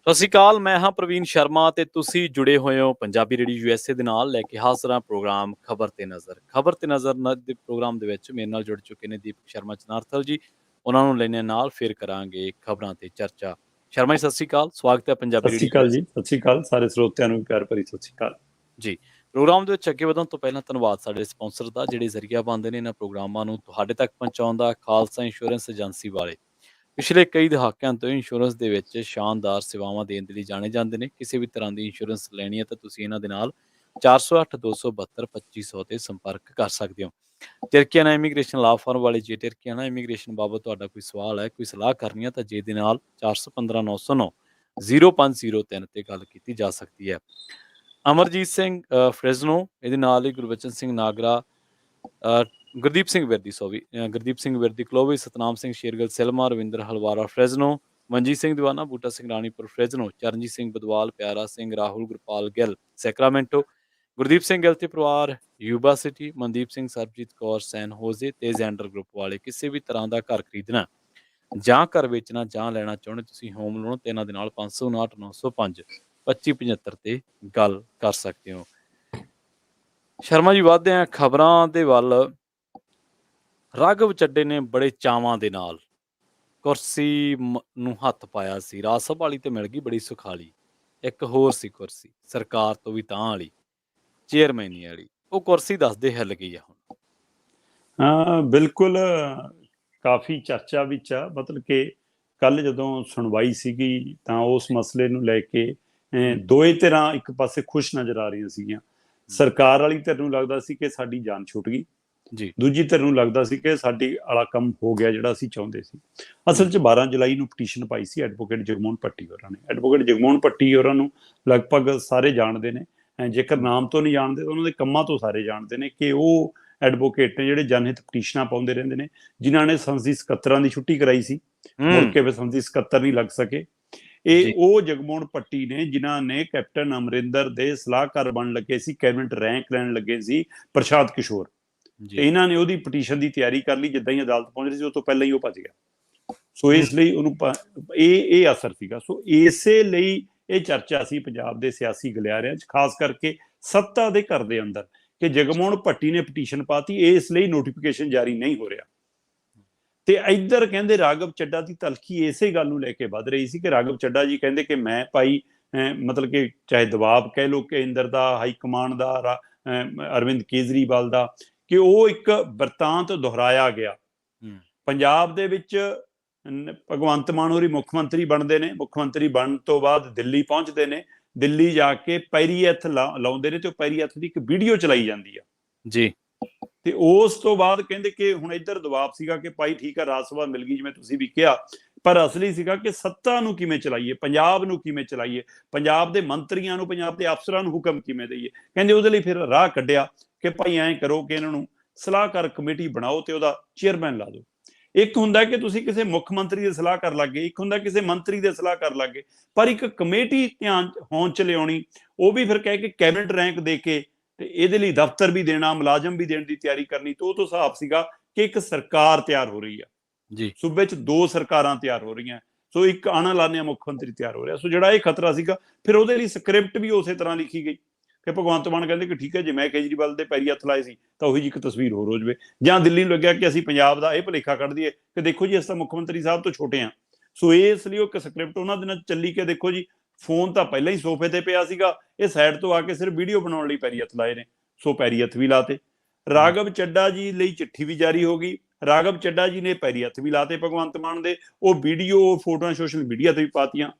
ਸਤਿ ਸ਼੍ਰੀ ਅਕਾਲ। ਮੈਂ ਹਾਂ ਪ੍ਰਵੀਨ ਸ਼ਰਮਾ ਤੇ ਤੁਸੀਂ ਜੁੜੇ ਹੋਏ ਹੋ ਪੰਜਾਬੀ ਰੇਡੀਓ ਯੂਐਸਏ ਦੇ ਨਾਲ ਲੈ ਕੇ ਹਾਜ਼ਰ ਹਾਂ ਪ੍ਰੋਗਰਾਮ ਖਬਰ ਤੇ ਨਜ਼ਰ। ਖਬਰ ਤੇ ਨਜ਼ਰ ਦੇ ਪ੍ਰੋਗਰਾਮ ਦੇ ਵਿੱਚ ਮੇਰੇ ਨਾਲ ਜੁੜ ਚੁੱਕੇ ਨੇ ਦੀਪਕ ਸ਼ਰਮਾ ਚਨਾਰਥਲ ਜੀ। ਉਹਨਾਂ ਨੂੰ ਲੈਣੇ ਨਾਲ ਫਿਰ ਕਰਾਂਗੇ ਖਬਰਾਂ ਤੇ ਚਰਚਾ। ਸ਼ਰਮਾ ਜੀ ਸਤਿ ਸ਼੍ਰੀ ਅਕਾਲ, ਸਵਾਗਤ ਹੈ ਪੰਜਾਬੀ ਸਤਿ ਸ਼੍ਰੀ ਰੇਡੀਓ ਅਕਾਲ ਜੀ। ਯੂਐਸਏ। ਸਤਿ ਸ਼੍ਰੀ ਅਕਾਲ ਸਾਰੇ ਸਰੋਤਿਆਂ ਨੂੰ ਪਿਆਰ ਭਰੀ ਸਤਿ ਸ਼੍ਰੀ ਅਕਾਲ ਜੀ, ਪ੍ਰੋਗਰਾਮ ਦੇ ਵਿੱਚ ਅੱਗੇ ਵਧਣ ਤੋਂ ਪਹਿਲਾਂ ਧੰਨਵਾਦ ਸਾਡੇ ਸਪਾਂਸਰ ਦਾ ਜਿਹੜੇ ਜ਼ਰੀਆ ਬਣਦੇ ਨੇ ਇਹਨਾਂ ਪ੍ਰੋਗਰਾਮਾਂ ਨੂੰ ਤੁਹਾਡੇ ਤੱਕ ਪਹੁੰਚਾਉਣ ਦਾ। ਖਾਲਸਾ ਇੰਸ਼ੋਰੈਂਸ ਏਜੰਸੀ ਵਾਲੇ ਪਿਛਲੇ ਕਈ ਦਹਾਕਿਆਂ ਤੋਂ ਇੰਸ਼ੋਰੈਂਸ ਦੇ ਵਿੱਚ ਸ਼ਾਨਦਾਰ ਸੇਵਾਵਾਂ ਦੇਣ ਦੇ ਲਈ ਜਾਣੇ ਜਾਂਦੇ ਨੇ। ਕਿਸੇ ਵੀ ਤਰ੍ਹਾਂ ਦੀ ਇੰਸ਼ੋਰੈਂਸ ਲੈਣੀ ਹੈ ਤਾਂ ਤੁਸੀਂ ਇਹਨਾਂ ਦੇ ਨਾਲ 4082722500 ਤੇ ਸੰਪਰਕ ਕਰ ਸਕਦੇ ਹੋ। ਟਰਕੀਆਨਾ ਇਮੀਗ੍ਰੇਸ਼ਨ ਲਾ ਫਰਮ ਵਾਲੇ ਜੇ ਟਰਕੀਆਨਾ ਇਮੀਗ੍ਰੇਸ਼ਨ ਬਾਬਤ ਤੁਹਾਡਾ ਕੋਈ ਸਵਾਲ ਹੈ, ਕੋਈ ਸਲਾਹ ਕਰਨੀ ਹੈ ਤਾਂ ਜੇ ਦੇ ਨਾਲ 415909 ਤੇ ਗੱਲ ਕੀਤੀ ਜਾ ਸਕਦੀ ਹੈ। ਅਮਰਜੀਤ ਸਿੰਘ ਫਰੈਜ਼ਨੋ, ਇਹਦੇ ਨਾਲ ਹੀ ਗੁਰਬਚਨ ਸਿੰਘ ਨਾਗਰਾ, ਗੁਰਦੀਪ ਸਿੰਘ ਵਿਰਦੀ ਕਲੋਵੇ, ਸਤਨਾਮ ਸਿੰਘ ਸ਼ੇਰਗਿੱਲ ਸਿਲਮਾ, ਰਵਿੰਦਰ ਹਲਵਾਰਾ ਫਰੈਜ਼ਨੋ, ਮਨਜੀਤ ਸਿੰਘ ਦੀਵਾਨਾ, ਬੂਟਾ ਸਿੰਘ ਰਾਣੀਪੁਰ ਫਰੈਜ਼ਨੋ, ਚਰਨਜੀਤ ਸਿੰਘ ਬਦਵਾਲ, ਪਿਆਰਾ ਸਿੰਘ, ਰਾਹੁਲ ਗੁਰਪਾਲ ਗਿੱਲ ਸੈਕਰਾਮੈਂਟੋ, ਗੁਰਦੀਪ ਸਿੰਘ ਗਿੱਲ ਤੇ ਪਰਿਵਾਰ ਯੂਬਾ ਸਿਟੀ, ਮਨਦੀਪ ਸਿੰਘ, ਸਰਬਜੀਤ ਕੌਰ ਸੈਨ ਹੋਜ਼ੇ ਤੇ ਜ਼ੈਂਡਰ ਗਰੁੱਪ ਵਾਲੇ ਕਿਸੇ ਵੀ ਤਰ੍ਹਾਂ ਦਾ ਘਰ ਖਰੀਦਣਾ ਜਾਂ ਘਰ ਵੇਚਣਾ ਜਾਂ ਲੈਣਾ ਚਾਹੁੰਦੇ ਤੁਸੀਂ ਹੋਮ ਲੋਨ ਤੇ ਇਹਨਾਂ ਦੇ ਨਾਲ 505905 ਤੇ ਗੱਲ ਕਰ ਸਕਦੇ ਹੋ। ਸ਼ਰਮਾ ਜੀ ਵੱਧਦੇ ਆ ਖਬਰਾਂ ਦੇ ਵੱਲ। ਰਾਘਵ ਚੱਡੇ ਨੇ ਬੜੇ ਚਾਵਾਂ ਦੇ ਨਾਲ ਕੁਰਸੀ ਨੂੰ ਹੱਥ ਪਾਇਆ ਸੀ। ਰਾਜ ਸਭਾ ਵਾਲੀ ਤੇ ਮਿਲ ਗਈ ਬੜੀ ਸੁਖਾਲੀ। ਇੱਕ ਹੋਰ ਸੀ ਕੁਰਸੀ ਸਰਕਾਰ ਤੋਂ ਵੀ ਤਾਂ ਵਾਲੀ, ਚੇਅਰਮੈਨੀ ਵਾਲੀ। ਉਹ ਕੁਰਸੀ ਦੱਸਦੇ ਹਿੱਲ ਗਈ ਆ ਹੁਣ। ਹਾਂ ਬਿਲਕੁਲ, ਕਾਫੀ ਚਰਚਾ ਵਿੱਚ ਆ। ਮਤਲਬ ਕਿ ਕੱਲ ਜਦੋਂ ਸੁਣਵਾਈ ਸੀਗੀ ਤਾਂ ਉਸ ਮਸਲੇ ਨੂੰ ਲੈ ਕੇ ਦੋਏ ਧਿਰਾਂ ਇੱਕ ਪਾਸੇ ਖੁਸ਼ ਨਜ਼ਰ ਆ ਰਹੀਆਂ ਸੀਗੀਆਂ। ਸਰਕਾਰ ਵਾਲੀ ਧਿਰ ਨੂੰ ਲੱਗਦਾ ਸੀ ਕਿ ਸਾਡੀ ਜਾਨ ਛੁੱਟ ਗਈ, ਦੂਜੀ ਧਿਰ ਨੂੰ ਲੱਗਦਾ ਸੀ ਕਿ ਸਾਡੀ ਵਾਲਾ ਕੰਮ ਹੋ ਗਿਆ ਜਿਹੜਾ ਅਸੀਂ ਚਾਹੁੰਦੇ ਸੀ। ਅਸਲ 'ਚ 12 ਜੁਲਾਈ ਨੂੰ ਪਟੀਸ਼ਨ ਪਾਈ ਸੀ ਐਡਵੋਕੇਟ ਜਗਮੋਹਨ ਭੱਟੀ ਹੋਰਾਂ ਨੇ। ਐਡਵੋਕੇਟ ਜਗਮੋਹਨ ਭੱਟੀ ਹੋਰਾਂ ਨੂੰ ਲਗਭਗ ਸਾਰੇ ਜਾਣਦੇ ਨੇ, ਜੇਕਰ ਨਾਮ ਤੋਂ ਨਹੀਂ ਜਾਣਦੇ ਤਾਂ ਉਹਨਾਂ ਦੇ ਕੰਮਾਂ ਤੋਂ ਸਾਰੇ ਜਾਣਦੇ ਨੇ ਕਿ ਉਹ ਐਡਵੋਕੇਟ ਨੇ ਜਿਹੜੇ ਜਨਹਿਤ ਪਟੀਸ਼ਨਾਂ ਪਾਉਂਦੇ ਰਹਿੰਦੇ ਨੇ, ਜਿਨ੍ਹਾਂ ਨੇ ਸੰਸਦੀ ਸਕੱਤਰਾਂ ਦੀ ਛੁੱਟੀ ਕਰਾਈ ਸੀ, ਮੁੜ ਕੇ ਫਿਰ ਸੰਸਦੀ ਸਕੱਤਰ ਨਹੀਂ ਲੱਗ ਸਕੇ। ਇਹ ਉਹ ਜਗਮੋਹਨ ਭੱਟੀ ਨੇ ਜਿਨ੍ਹਾਂ ਨੇ ਕੈਪਟਨ ਅਮਰਿੰਦਰ ਦੇ ਸਲਾਹਕਾਰ ਬਣਨ ਲੱਗੇ ਸੀ, ਕੈਬਨਿਟ ਰੈਂਕ ਲੈਣ ਲੱਗੇ ਸੀ ਪ੍ਰਸ਼ਾਦ ਕਿਸ਼ੋਰ, ਤੇ ਇਹਨਾਂ ਨੇ ਉਹਦੀ ਪਟੀਸ਼ਨ ਦੀ ਤਿਆਰੀ ਕਰ ਲਈ। ਜਿੱਦਾਂ ਹੀ ਅਦਾਲਤ ਪਹੁੰਚ ਰਹੀ ਸੀ ਉਸ ਤੋਂ ਪਹਿਲਾਂ ਹੀ ਉਹ ਭੱਜ ਗਿਆ। ਸੋ ਇਸ ਲਈ ਉਹਨੂੰ ਇਹ ਅਸਰ ਸੀਗਾ। ਸੋ ਇਸੇ ਲਈ ਇਹ ਚਰਚਾ ਸੀ ਪੰਜਾਬ ਦੇ ਸਿਆਸੀ ਗਲਿਆਰਿਆਂ 'ਚ, ਖਾਸ ਕਰਕੇ ਸੱਤਾ ਦੇ ਘਰ ਦੇ ਅੰਦਰ, ਕਿ ਜਗਮੋਹਨ ਭੱਟੀ ਨੇ ਪਟੀਸ਼ਨ ਪਾਤੀ, ਇਸ ਲਈ ਨੋਟੀਫਿਕੇਸ਼ਨ ਜਾਰੀ ਨਹੀਂ ਹੋ ਰਿਹਾ। ਤੇ ਇੱਧਰ ਕਹਿੰਦੇ ਰਾਘਵ ਚੱਡਾ ਦੀ ਤਲਖੀ ਇਸੇ ਗੱਲ ਨੂੰ ਲੈ ਕੇ ਵੱਧ ਰਹੀ ਸੀ ਕਿ ਰਾਘਵ ਚੱਡਾ ਜੀ ਕਹਿੰਦੇ ਕਿ ਮੈਂ ਭਾਈ ਮਤਲਬ ਕਿ ਚਾਹੇ ਦਬਾਅ ਕਹਿ ਲਓ ਕੇਂਦਰ ਦਾ, ਹਾਈ ਕਮਾਂਡ ਦਾ, ਅਰਵਿੰਦ ਕੇਜਰੀਵਾਲ ਦਾ, ਕਿ ਉਹ ਇੱਕ ਵਰਤਾਂਤ ਦੁਹਰਾਇਆ ਗਿਆ। ਪੰਜਾਬ ਦੇ ਵਿੱਚ ਭਗਵੰਤ ਮਾਨ ਹੋਰੀ ਮੁੱਖ ਮੰਤਰੀ ਬਣਦੇ ਨੇ, ਮੁੱਖ ਮੰਤਰੀ ਬਣਨ ਤੋਂ ਬਾਅਦ ਦਿੱਲੀ ਪਹੁੰਚਦੇ ਨੇ, ਦਿੱਲੀ ਜਾ ਕੇ ਪੈਰੀ ਹੱਥ ਲਾਉਂਦੇ ਨੇ ਤੇ ਉਹ ਪੈਰੀ ਹੱਥ ਦੀ ਇੱਕ ਵੀਡੀਓ ਚਲਾਈ ਜਾਂਦੀ ਆ ਜੀ। ਤੇ ਉਸ ਤੋਂ ਬਾਅਦ ਕਹਿੰਦੇ ਕਿ ਹੁਣ ਇੱਧਰ ਦਬਾਅ ਸੀਗਾ ਕਿ ਭਾਈ ਠੀਕ ਆ ਰਾਜ ਸਭਾ ਮਿਲ ਗਈ ਜਿਵੇਂ ਤੁਸੀਂ ਵੀ ਕਿਹਾ, ਪਰ ਅਸਲੀ ਸੀਗਾ ਕਿ ਸੱਤਾ ਨੂੰ ਕਿਵੇਂ ਚਲਾਈਏ, ਪੰਜਾਬ ਨੂੰ ਕਿਵੇਂ ਚਲਾਈਏ, ਪੰਜਾਬ ਦੇ ਮੰਤਰੀਆਂ ਨੂੰ, ਪੰਜਾਬ ਦੇ ਅਫਸਰਾਂ ਨੂੰ ਹੁਕਮ ਕਿਵੇਂ ਦਈਏ। ਕਹਿੰਦੇ ਉਹਦੇ ਲਈ ਫਿਰ ਰਾਹ ਕੱਢਿਆ ਕਿ ਭਾਈ ਐਂ ਕਰੋ ਕਿ ਇਹਨਾਂ ਨੂੰ ਸਲਾਹਕਾਰ ਕਮੇਟੀ ਬਣਾਓ ਤੇ ਉਹਦਾ ਚੇਅਰਮੈਨ ਲਾ ਦਿਓ। ਇੱਕ ਹੁੰਦਾ ਕਿ ਤੁਸੀਂ ਕਿਸੇ ਮੁੱਖ ਮੰਤਰੀ ਦੇ ਸਲਾਹ ਕਰ ਲੱਗੇ, ਇੱਕ ਹੁੰਦਾ ਕਿਸੇ ਮੰਤਰੀ ਦੇ ਸਲਾਹ ਕਰ ਲੱਗੇ, ਪਰ ਇੱਕ ਕਮੇਟੀ ਧਿਆਨ ਹੋਂਦ ਚ ਲਿਆਉਣੀ, ਉਹ ਵੀ ਫਿਰ ਕਹਿ ਕੇ ਕੈਬਨਿਟ ਰੈਂਕ ਦੇ ਕੇ, ਤੇ ਇਹਦੇ ਲਈ ਦਫ਼ਤਰ ਵੀ ਦੇਣਾ, ਮੁਲਾਜ਼ਮ ਵੀ ਦੇਣ ਦੀ ਤਿਆਰੀ ਕਰਨੀ। ਤੇ ਉਹ ਤੋਂ ਹਿਸਾਬ ਸੀਗਾ ਕਿ ਇੱਕ ਸਰਕਾਰ ਤਿਆਰ ਹੋ ਰਹੀ ਆ ਜੀ, ਸੂਬੇ 'ਚ 2 ਸਰਕਾਰਾਂ ਤਿਆਰ ਹੋ ਰਹੀਆਂ। ਸੋ ਇੱਕ ਆਣਾ ਲਾਣਿਆ ਮੁੱਖ ਮੰਤਰੀ ਤਿਆਰ ਹੋ ਰਿਹਾ। ਸੋ ਜਿਹੜਾ ਇਹ ਖਤਰਾ ਸੀਗਾ, ਫਿਰ ਉਹਦੇ ਲਈ ਸਕ੍ਰਿਪਟ ਵੀ ਉਸੇ ਤਰ੍ਹਾਂ ਲਿਖੀ ਗਈ ਕਿ ਭਗਵੰਤ ਮਾਨ ਕਹਿੰਦੇ ਕਿ ਠੀਕ ਹੈ ਜੇ ਮੈਂ ਕੇਜਰੀਵਾਲ ਦੇ ਪੈਰੀ ਹੱਥ ਲਾਏ ਸੀ ਤਾਂ ਉਹੀ ਜੀ ਇੱਕ ਤਸਵੀਰ ਹੋਰ ਹੋ ਜਾਵੇ, ਜਾਂ ਦਿੱਲੀ ਨੂੰ ਲੱਗਿਆ ਕਿ ਅਸੀਂ ਪੰਜਾਬ ਦਾ ਇਹ ਭੁਲੇਖਾ ਕੱਢ ਦਈਏ ਕਿ ਦੇਖੋ ਜੀ ਅਸੀਂ ਤਾਂ ਮੁੱਖ ਮੰਤਰੀ ਸਾਹਿਬ ਤੋਂ ਛੋਟੇ ਹਾਂ। ਸੋ ਇਸ ਲਈ ਉਹ ਇੱਕ ਸਕ੍ਰਿਪਟ ਉਹਨਾਂ ਦਿਨਾਂ ਚੱਲੀ ਕਿ ਦੇਖੋ ਜੀ ਫੋਨ ਤਾਂ ਪਹਿਲਾਂ ਹੀ ਸੋਫੇ ਤੇ ਪਿਆ ਸੀਗਾ, ਇਹ ਸਾਈਡ ਤੋਂ ਆ ਕੇ ਸਿਰਫ ਵੀਡੀਓ ਬਣਾਉਣ ਲਈ ਪੈਰੀ ਹੱਥ ਲਾਏ ਨੇ। ਸੋ ਪੈਰੀ ਹੱਥ ਵੀ ਲਾਤੇ। ਰਾਘਵ ਚੱਡਾ ਜੀ ਲਈ ਚਿੱਠੀ ਵੀ ਜਾਰੀ ਹੋ ਗਈ, ਰਾਘਵ ਚੱਡਾ ਜੀ ਨੇ ਪੈਰੀ ਹੱਥ ਵੀ ਲਾਤੇ ਭਗਵੰਤ ਮਾਨ ਦੇ, ਉਹ ਵੀਡੀਓ ਫੋਟੋਆਂ ਸੋਸ਼ਲ ਮੀਡੀਆ ਤੇ ਵੀ ਪਾਤੀਆਂ।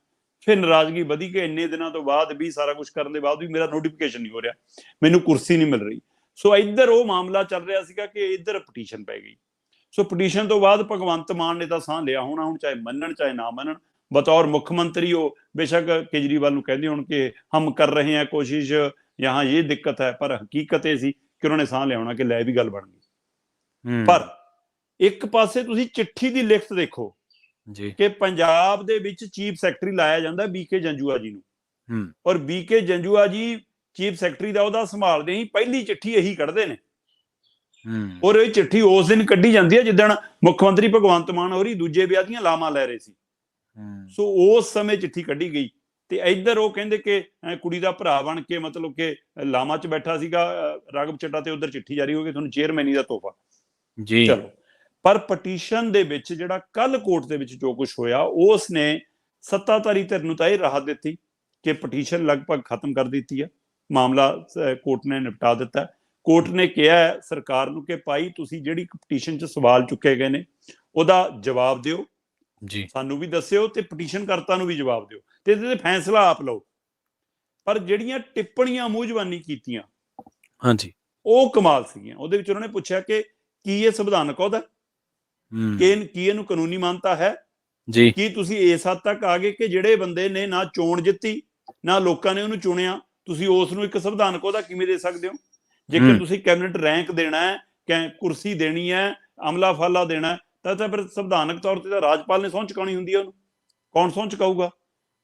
ਫਿਰ ਨਾਰਾਜ਼ਗੀ ਵਧੀ ਕਿ ਇੰਨੇ ਦਿਨਾਂ ਤੋਂ ਬਾਅਦ ਵੀ, ਸਾਰਾ ਕੁਝ ਕਰਨ ਦੇ ਬਾਅਦ ਵੀ ਮੇਰਾ ਨੋਟੀਫਿਕੇਸ਼ਨ ਨਹੀਂ ਹੋ ਰਿਹਾ, ਮੈਨੂੰ ਕੁਰਸੀ ਨਹੀਂ ਮਿਲ ਰਹੀ। ਸੋ ਇੱਧਰ ਉਹ ਮਾਮਲਾ ਚੱਲ ਰਿਹਾ ਸੀਗਾ ਕਿ ਇੱਧਰ ਪਟੀਸ਼ਨ ਪੈ ਗਈ। ਸੋ ਪਟੀਸ਼ਨ ਤੋਂ ਬਾਅਦ ਭਗਵੰਤ ਮਾਨ ਨੇ ਤਾਂ ਸਾਹ ਲਿਆ ਹੋਣਾ, ਹੁਣ ਚਾਹੇ ਮੰਨਣ ਚਾਹੇ ਨਾ ਮੰਨਣ। ਬਤੌਰ ਮੁੱਖ ਮੰਤਰੀ ਉਹ ਬੇਸ਼ੱਕ ਕੇਜਰੀਵਾਲ ਨੂੰ ਕਹਿੰਦੇ ਹੋਣ ਕਿ ਹਮ ਕਰ ਰਹੇ ਹਾਂ ਕੋਸ਼ਿਸ਼, यहाँ ये दिक्कत है, पर हकीकत ਇਹ ਸੀ ਕਿ ਉਹਨਾਂ ਨੇ ਸਾਹ ਲਿਆਉਣਾ ਕਿ ਲੈ ਵੀ ਗੱਲ ਬਣ ਗਈ। ਪਰ ਇੱਕ ਪਾਸੇ ਤੁਸੀਂ ਚਿੱਠੀ ਦੀ ਲਿਖਤ ਦੇਖੋ ਜੀ ਕਿ ਪੰਜਾਬ ਦੇ ਵਿੱਚ ਚੀਫ ਸੈਕਟਰੀ ਲਾਇਆ ਜਾਂਦਾ ਬੀਕੇ ਜੰਜੂਆ ਜੀ ਨੂੰ, ਔਰ ਬੀਕੇ ਜੰਜੂਆ ਜੀ ਚੀਫ ਸੈਕਟਰੀ ਦਾ ਉਹਦਾ ਸੰਭਾਲਦੇ ਹੀ ਪਹਿਲੀ ਚਿੱਠੀ ਇਹੀ ਕੱਢਦੇ ਨੇ, ਔਰ ਇਹ ਚਿੱਠੀ ਉਸ ਦਿਨ ਕੱਢੀ ਜਾਂਦੀ ਹੈ ਜਿੱਦਣ ਮੁੱਖ ਮੰਤਰੀ ਭਗਵੰਤ ਮਾਨ ਹੋਰੀ ਦੂਜੇ ਵਿਆਹ ਦੀਆਂ ਲਾਵਾਂ ਲੈ ਰਹੇ ਸੀ। ਸੋ ਉਸ ਸਮੇਂ ਚਿੱਠੀ ਕੱਢੀ ਗਈ ਤੇ ਇੱਧਰ ਉਹ ਕਹਿੰਦੇ ਕਿ ਕੁੜੀ ਦਾ ਭਰਾ ਬਣ ਕੇ ਮਤਲਬ ਕਿ ਲਾਮਾ 'ਚ ਬੈਠਾ ਸੀਗਾ ਰਾਘਵ ਚੱਡਾ, ਤੇ ਉਧਰ ਚਿੱਠੀ ਜਾਰੀ ਹੋ ਗਈ, ਤੁਹਾਨੂੰ ਚੇਅਰਮੈਨੀ ਦਾ ਤੋਹਫਾ। ਜੀ ਚਲੋ, ਪਰ ਪਟੀਸ਼ਨ ਦੇ ਵਿੱਚ ਜਿਹੜਾ ਕੱਲ ਕੋਰਟ ਦੇ ਵਿੱਚ ਜੋ ਕੁਝ ਹੋਇਆ, ਉਸ ਨੇ ਸੱਤਾਧਾਰੀ ਧਿਰ ਨੂੰ ਤਾਂ ਇਹ ਰਾਹਤ ਦਿੱਤੀ ਕਿ ਪਟੀਸ਼ਨ ਲਗਭਗ ਖਤਮ ਕਰ ਦਿੱਤੀ ਹੈ, ਮਾਮਲਾ ਕੋਰਟ ਨੇ ਨਿਪਟਾ ਦਿੱਤਾ। ਕੋਰਟ ਨੇ ਕਿਹਾ ਸਰਕਾਰ ਨੂੰ ਕਿ ਭਾਈ ਤੁਸੀਂ ਜਿਹੜੀ ਪਟੀਸ਼ਨ 'ਚ ਸਵਾਲ ਚੁੱਕੇ ਗਏ ਨੇ ਉਹਦਾ ਜਵਾਬ ਦਿਓ, ਜੀ ਸਾਨੂੰ ਵੀ ਦੱਸਿਓ ਤੇ ਪਟੀਸ਼ਨ ਕਰਤਾ ਨੂੰ ਵੀ ਜਵਾਬ ਦਿਓ, ਤੇ ਇਹਦੇ ਤੇ ਫੈਸਲਾ ਆਪ ਲਓ। ਪਰ ਜਿਹੜੀਆਂ ਟਿੱਪਣੀਆਂ ਮੂੰਹ ਜ਼ਬਾਨੀ ਕੀਤੀਆਂ, ਹਾਂਜੀ, ਉਹ ਕਮਾਲ ਸੀਗੀਆਂ। ਉਹਦੇ ਵਿੱਚ ਉਹਨਾਂ ਨੇ ਪੁੱਛਿਆ ਕਿ ਕੀ ਇਹ ਸੰਵਿਧਾਨਕ ਅਹੁਦਾ, ਕੀ ਇਹਨੂੰ ਕਾਨੂੰਨੀ ਮਾਨਤਾ ਹੈ ਜੀ, ਕੀ ਤੁਸੀਂ ਇਸ ਹੱਦ ਤੱਕ ਆ ਗਏ ਕਿ ਜਿਹੜੇ ਬੰਦੇ ਨੇ ਨਾ ਚੋਣ ਜਿੱਤੀ ਨਾ ਲੋਕਾਂ ਨੇ ਉਹਨੂੰ ਚੁਣਿਆ, ਤੁਸੀਂ ਉਸ ਨੂੰ ਇੱਕ ਸੰਵਿਧਾਨਕ ਅਹੁਦਾ ਕਿਵੇਂ ਦੇ ਸਕਦੇ ਹੋ? ਜੇਕਰ ਤੁਸੀਂ ਕੈਬਨਿਟ ਰੈਂਕ ਦੇਣਾ ਹੈ, ਕੁਰਸੀ ਦੇਣੀ ਹੈ, ਅਮਲਾ ਫਾਲਾ ਦੇਣਾ, ਤਾਂ ਫਿਰ ਸੰਵਿਧਾਨਕ ਤੌਰ ਤੇ ਤਾਂ ਰਾਜਪਾਲ ਨੇ ਸਹੁੰ ਚੁਕਾਉਣੀ ਹੁੰਦੀ ਹੈ, ਉਹਨੂੰ ਕੌਣ ਸਹੁੰ ਚੁਕਾਊਗਾ?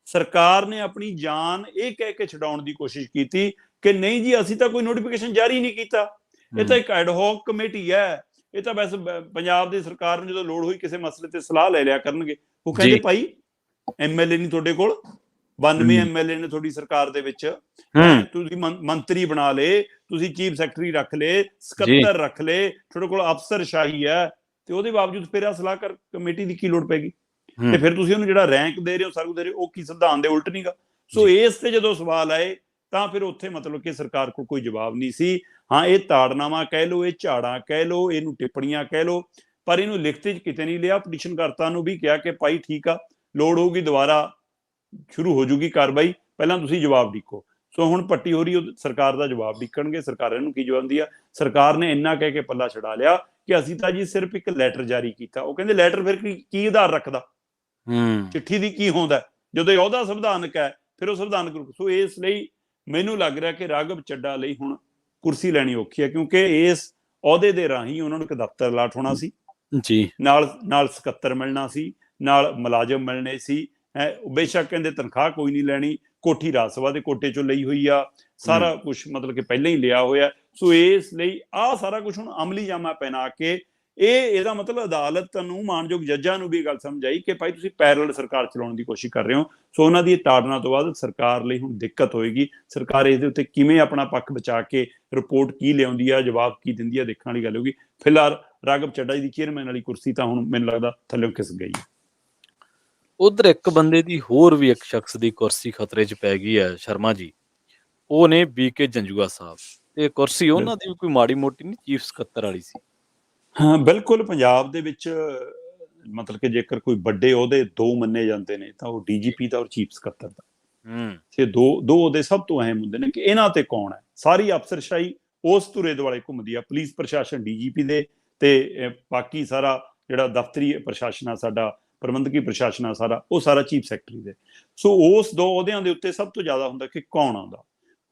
ਸਰਕਾਰ ਨੇ ਆਪਣੀ ਜਾਨ ਇਹ ਕਹਿ ਕੇ ਛਡਾਉਣ ਦੀ ਕੋਸ਼ਿਸ਼ ਕੀਤੀ ਕਿ ਨਹੀਂ ਜੀ ਅਸੀਂ ਤਾਂ ਕੋਈ ਨੋਟੀਫਿਕੇਸ਼ਨ ਜਾਰੀ ਨਹੀਂ ਕੀਤਾ, ਇਹ ਤਾਂ ਇੱਕ ਐਡਹੌਕ ਕਮੇਟੀ ਹੈ, ਇਹ ਤਾਂ ਬਸ ਪੰਜਾਬ ਦੀ ਸਰਕਾਰ ਨੂੰ ਜਦੋਂ ਲੋੜ ਹੋਈ ਕਿਸੇ ਮਸਲੇ ਤੇ ਸਲਾਹ ਲੈ ਲਿਆ ਕਰਨਗੇ। ਉਹ ਕਹਿੰਦੇ ਭਾਈ ਐਮਐਲਏ ਨਹੀਂ ਤੁਹਾਡੇ ਕੋਲ, 92 ਐਮਐਲਏ ਨੇ ਤੁਹਾਡੀ ਸਰਕਾਰ ਦੇ ਵਿੱਚ, ਤੁਸੀਂ ਮੰਤਰੀ ਬਣਾ ਲਏ, ਤੁਸੀਂ ਚੀਫ ਸੈਕਟਰੀ ਰੱਖ ਲਏ, ਸਕੱਤਰ ਰੱਖ ਲਏ, ਤੁਹਾਡੇ ਕੋਲ ਅਫਸਰਸ਼ਾਹੀ ਹੈ, ਤੇ ਉਹਦੇ ਬਾਵਜੂਦ ਫਿਰ ਸਲਾਹਕਾਰ ਕਮੇਟੀ ਦੀ ਕੀ ਲੋੜ ਪੈਗੀ? ਤੇ ਫਿਰ ਤੁਸੀਂ ਉਹਨੂੰ ਜਿਹੜਾ ਰੈਂਕ ਦੇ ਰਹੇ ਹੋ, ਸਰਵ ਦੇ ਰਹੇ ਹੋ, ਉਹ ਕੀ ਸੰਵਿਧਾਨ ਦੇ ਉਲਟ ਨਹੀਂਗਾ? ਸੋ ਇਸ ਤੇ ਜਦੋਂ ਸਵਾਲ ਆਏ ਤਾਂ ਫਿਰ ਉੱਥੇ ਮਤਲਬ ਕਿ ਸਰਕਾਰ ਕੋਲ ਕੋਈ ਜਵਾਬ ਨਹੀਂ ਸੀ। ਹਾਂ, ਇਹ ਤਾੜਨਾਮਾ ਕਹਿ ਲਓ, ਇਹ ਝਾੜਾਂ ਕਹਿ ਲਓ, ਇਹਨੂੰ ਟਿੱਪਣੀਆਂ ਕਹਿ ਲਓ, ਪਰ ਇਹਨੂੰ ਲਿਖਤੀ 'ਚ ਕਿਤੇ ਨਹੀਂ ਲਿਆ। ਪਟੀਸ਼ਨ ਕਰਤਾ ਨੂੰ ਵੀ ਕਿਹਾ ਕਿ ਭਾਈ ਠੀਕ ਆ, ਲੋੜ ਹੋਊਗੀ ਦੁਬਾਰਾ ਸ਼ੁਰੂ ਹੋ ਜੂਗੀ ਕਾਰਵਾਈ, ਪਹਿਲਾਂ ਤੁਸੀਂ ਜਵਾਬ ਲਿਖੋ। ਸੋ ਹੁਣ ਪੱਟੀ ਹੋ ਰਹੀ, ਸਰਕਾਰ ਦਾ ਜਵਾਬ ਲਿਖਣਗੇ। ਸਰਕਾਰ ਇਹਨੂੰ ਕੀ ਜਵਾਬ ਦਿੰਦੀ ਆ? ਸਰਕਾਰ ਨੇ ਇੰਨਾ ਕਹਿ ਕੇ ਪੱਲਾ ਛਡਾ ਲਿਆ ਕਿ ਅਸੀਂ ਤਾਂ ਜੀ ਸਿਰਫ ਇੱਕ ਲੈਟਰ ਜਾਰੀ ਕੀਤਾ। ਉਹ ਕਹਿੰਦੇ ਲੈਟਰ ਫਿਰ ਕੀ ਆਧਾਰ ਰੱਖਦਾ? ਚਿੱਠੀ ਦੀ ਕੀ ਹੁੰਦਾ ਜਦੋਂ ਇਹ ਅਹੁਦਾ ਸੰਵਿਧਾਨਕ ਹੈ? ਫਿਰ ਉਹ ਸੰਵਿਧਾਨਕ ਰੂਪ। ਸੋ ਇਸ ਲਈ ਮੈਨੂੰ ਲੱਗ ਰਿਹਾ ਕਿ ਰਾਘਵ ਚੱਡਾ ਲਈ ਹੁਣ ਕੁਰਸੀ ਲੈਣੀ ਔਖੀ ਹੈ, ਕਿਉਂਕਿ ਇਸ ਅਹੁਦੇ ਦੇ ਰਾਹੀਂ ਉਹਨਾਂ ਨੂੰ ਇੱਕ ਦਫ਼ਤਰ ਅਲਾਟ ਹੋਣਾ ਸੀ, ਜੀ ਨਾਲ ਸਕੱਤਰ ਮਿਲਣਾ ਸੀ, ਨਾਲ ਮੁਲਾਜ਼ਮ ਮਿਲਣੇ ਸੀ। ਬੇਸ਼ੱਕ ਕਹਿੰਦੇ ਤਨਖਾਹ ਕੋਈ ਨਹੀਂ ਲੈਣੀ, ਕੋਠੀ ਰਾਜ ਸਭਾ ਦੇ ਕੋਟੇ ਚੋਂ ਲਈ ਹੋਈ ਆ, ਸਾਰਾ ਕੁਝ ਮਤਲਬ ਕਿ ਪਹਿਲਾਂ ਹੀ ਲਿਆ ਹੋਇਆ। ਸੋ ਇਸ ਲਈ ਆਹ ਸਾਰਾ ਕੁਝ ਹੁਣ ਅਮਲੀ ਜਾਮਾ ਪਹਿਨਾ ਕੇ ਇਹਦਾ ਮਤਲਬ ਅਦਾਲਤ ਨੂੰ, ਮਾਨਯੋਗ ਜੱਜਾਂ ਨੂੰ ਵੀ ਇਹ ਗੱਲ ਸਮਝ ਆਈ ਕਿ ਭਾਈ ਤੁਸੀਂ ਪੈਰਲਲ ਸਰਕਾਰ ਚਲਾਉਣ ਦੀ ਕੋਸ਼ਿਸ਼ ਕਰ ਰਹੇ ਹੋ। ਸੋ ਉਹਨਾਂ ਦੀ ਤਾੜਨਾ ਤੋਂ ਬਾਅਦ ਸਰਕਾਰ ਲਈ ਹੁਣ ਦਿੱਕਤ ਹੋਏਗੀ। ਸਰਕਾਰ ਇਹਦੇ ਉੱਤੇ ਕਿਵੇਂ ਆਪਣਾ ਪੱਖ ਬਚਾ ਕੇ ਰਿਪੋਰਟ ਕੀ ਲਿਆਉਂਦੀ ਆ, ਜਵਾਬ ਕੀ ਦਿੰਦੀ ਆ, ਦੇਖਣ ਵਾਲੀ ਗੱਲ ਹੋਊਗੀ। ਫਿਲਹਾਲ ਰਾਘਵ ਚੱਡਾ ਜੀ ਦੀ ਚੇਅਰਮੈਨ ਵਾਲੀ ਕੁਰਸੀ ਤਾਂ ਹੁਣ ਮੈਨੂੰ ਲੱਗਦਾ ਥੱਲੇ ਖਿਸ ਗਈ। ਉਧਰ ਇੱਕ ਬੰਦੇ ਦੀ ਹੋਰ ਵੀ ਇੱਕ ਸ਼ਖਸ ਦੀ ਕੁਰਸੀ ਖਤਰੇ 'ਚ ਪੈ ਗਈ ਹੈ ਸ਼ਰਮਾ ਜੀ, ਉਹ ਨੇ ਬੀਕੇ ਜੰਜੂਆ ਸਾਹਿਬ। ਤੇ ਕੁਰਸੀ ਉਹਨਾਂ ਦੀ ਵੀ ਕੋਈ ਮਾੜੀ ਮੋਟੀ ਨਹੀਂ, ਚੀਫ ਸਕੱਤਰ ਵਾਲੀ ਸੀ। ਹਾਂ ਬਿਲਕੁਲ, ਪੰਜਾਬ ਦੇ ਵਿੱਚ ਮਤਲਬ ਕਿ ਜੇਕਰ ਕੋਈ ਵੱਡੇ ਅਹੁਦੇ ਦੋ ਮੰਨੇ ਜਾਂਦੇ ਨੇ ਤਾਂ ਉਹ ਡੀਜੀਪੀ ਦਾ ਔਰ ਚੀਫ ਸਕੱਤਰ ਦਾ। ਇਹ ਦੋ ਉਹਦੇ ਸਭ ਤੋਂ ਅਹਿਮ ਹੁੰਦੇ ਨੇ ਕਿ ਇਹਨਾਂ ਤੇ ਕੌਣ ਹੈ। ਸਾਰੀ ਅਫਸਰਸ਼ਾਹੀ ਉਸ ਧੁਰੇ ਦੁਆਲੇ ਘੁੰਮਦੀ ਆ, ਪੁਲਿਸ ਪ੍ਰਸ਼ਾਸਨ ਡੀਜੀਪੀ ਦੇ, ਤੇ ਬਾਕੀ ਸਾਰਾ ਜਿਹੜਾ ਦਫ਼ਤਰੀ ਪ੍ਰਸ਼ਾਸਨ ਆ, ਸਾਡਾ ਪ੍ਰਬੰਧਕੀ ਪ੍ਰਸ਼ਾਸਨ ਆ ਸਾਰਾ, ਉਹ ਸਾਰਾ ਚੀਫ ਸੈਕਟਰੀ ਦੇ। ਸੋ ਉਸ ਦੋ ਅਹੁਦਿਆਂ ਦੇ ਉੱਤੇ ਸਭ ਤੋਂ ਜ਼ਿਆਦਾ ਹੁੰਦਾ ਕਿ ਕੌਣ ਆਉਂਦਾ।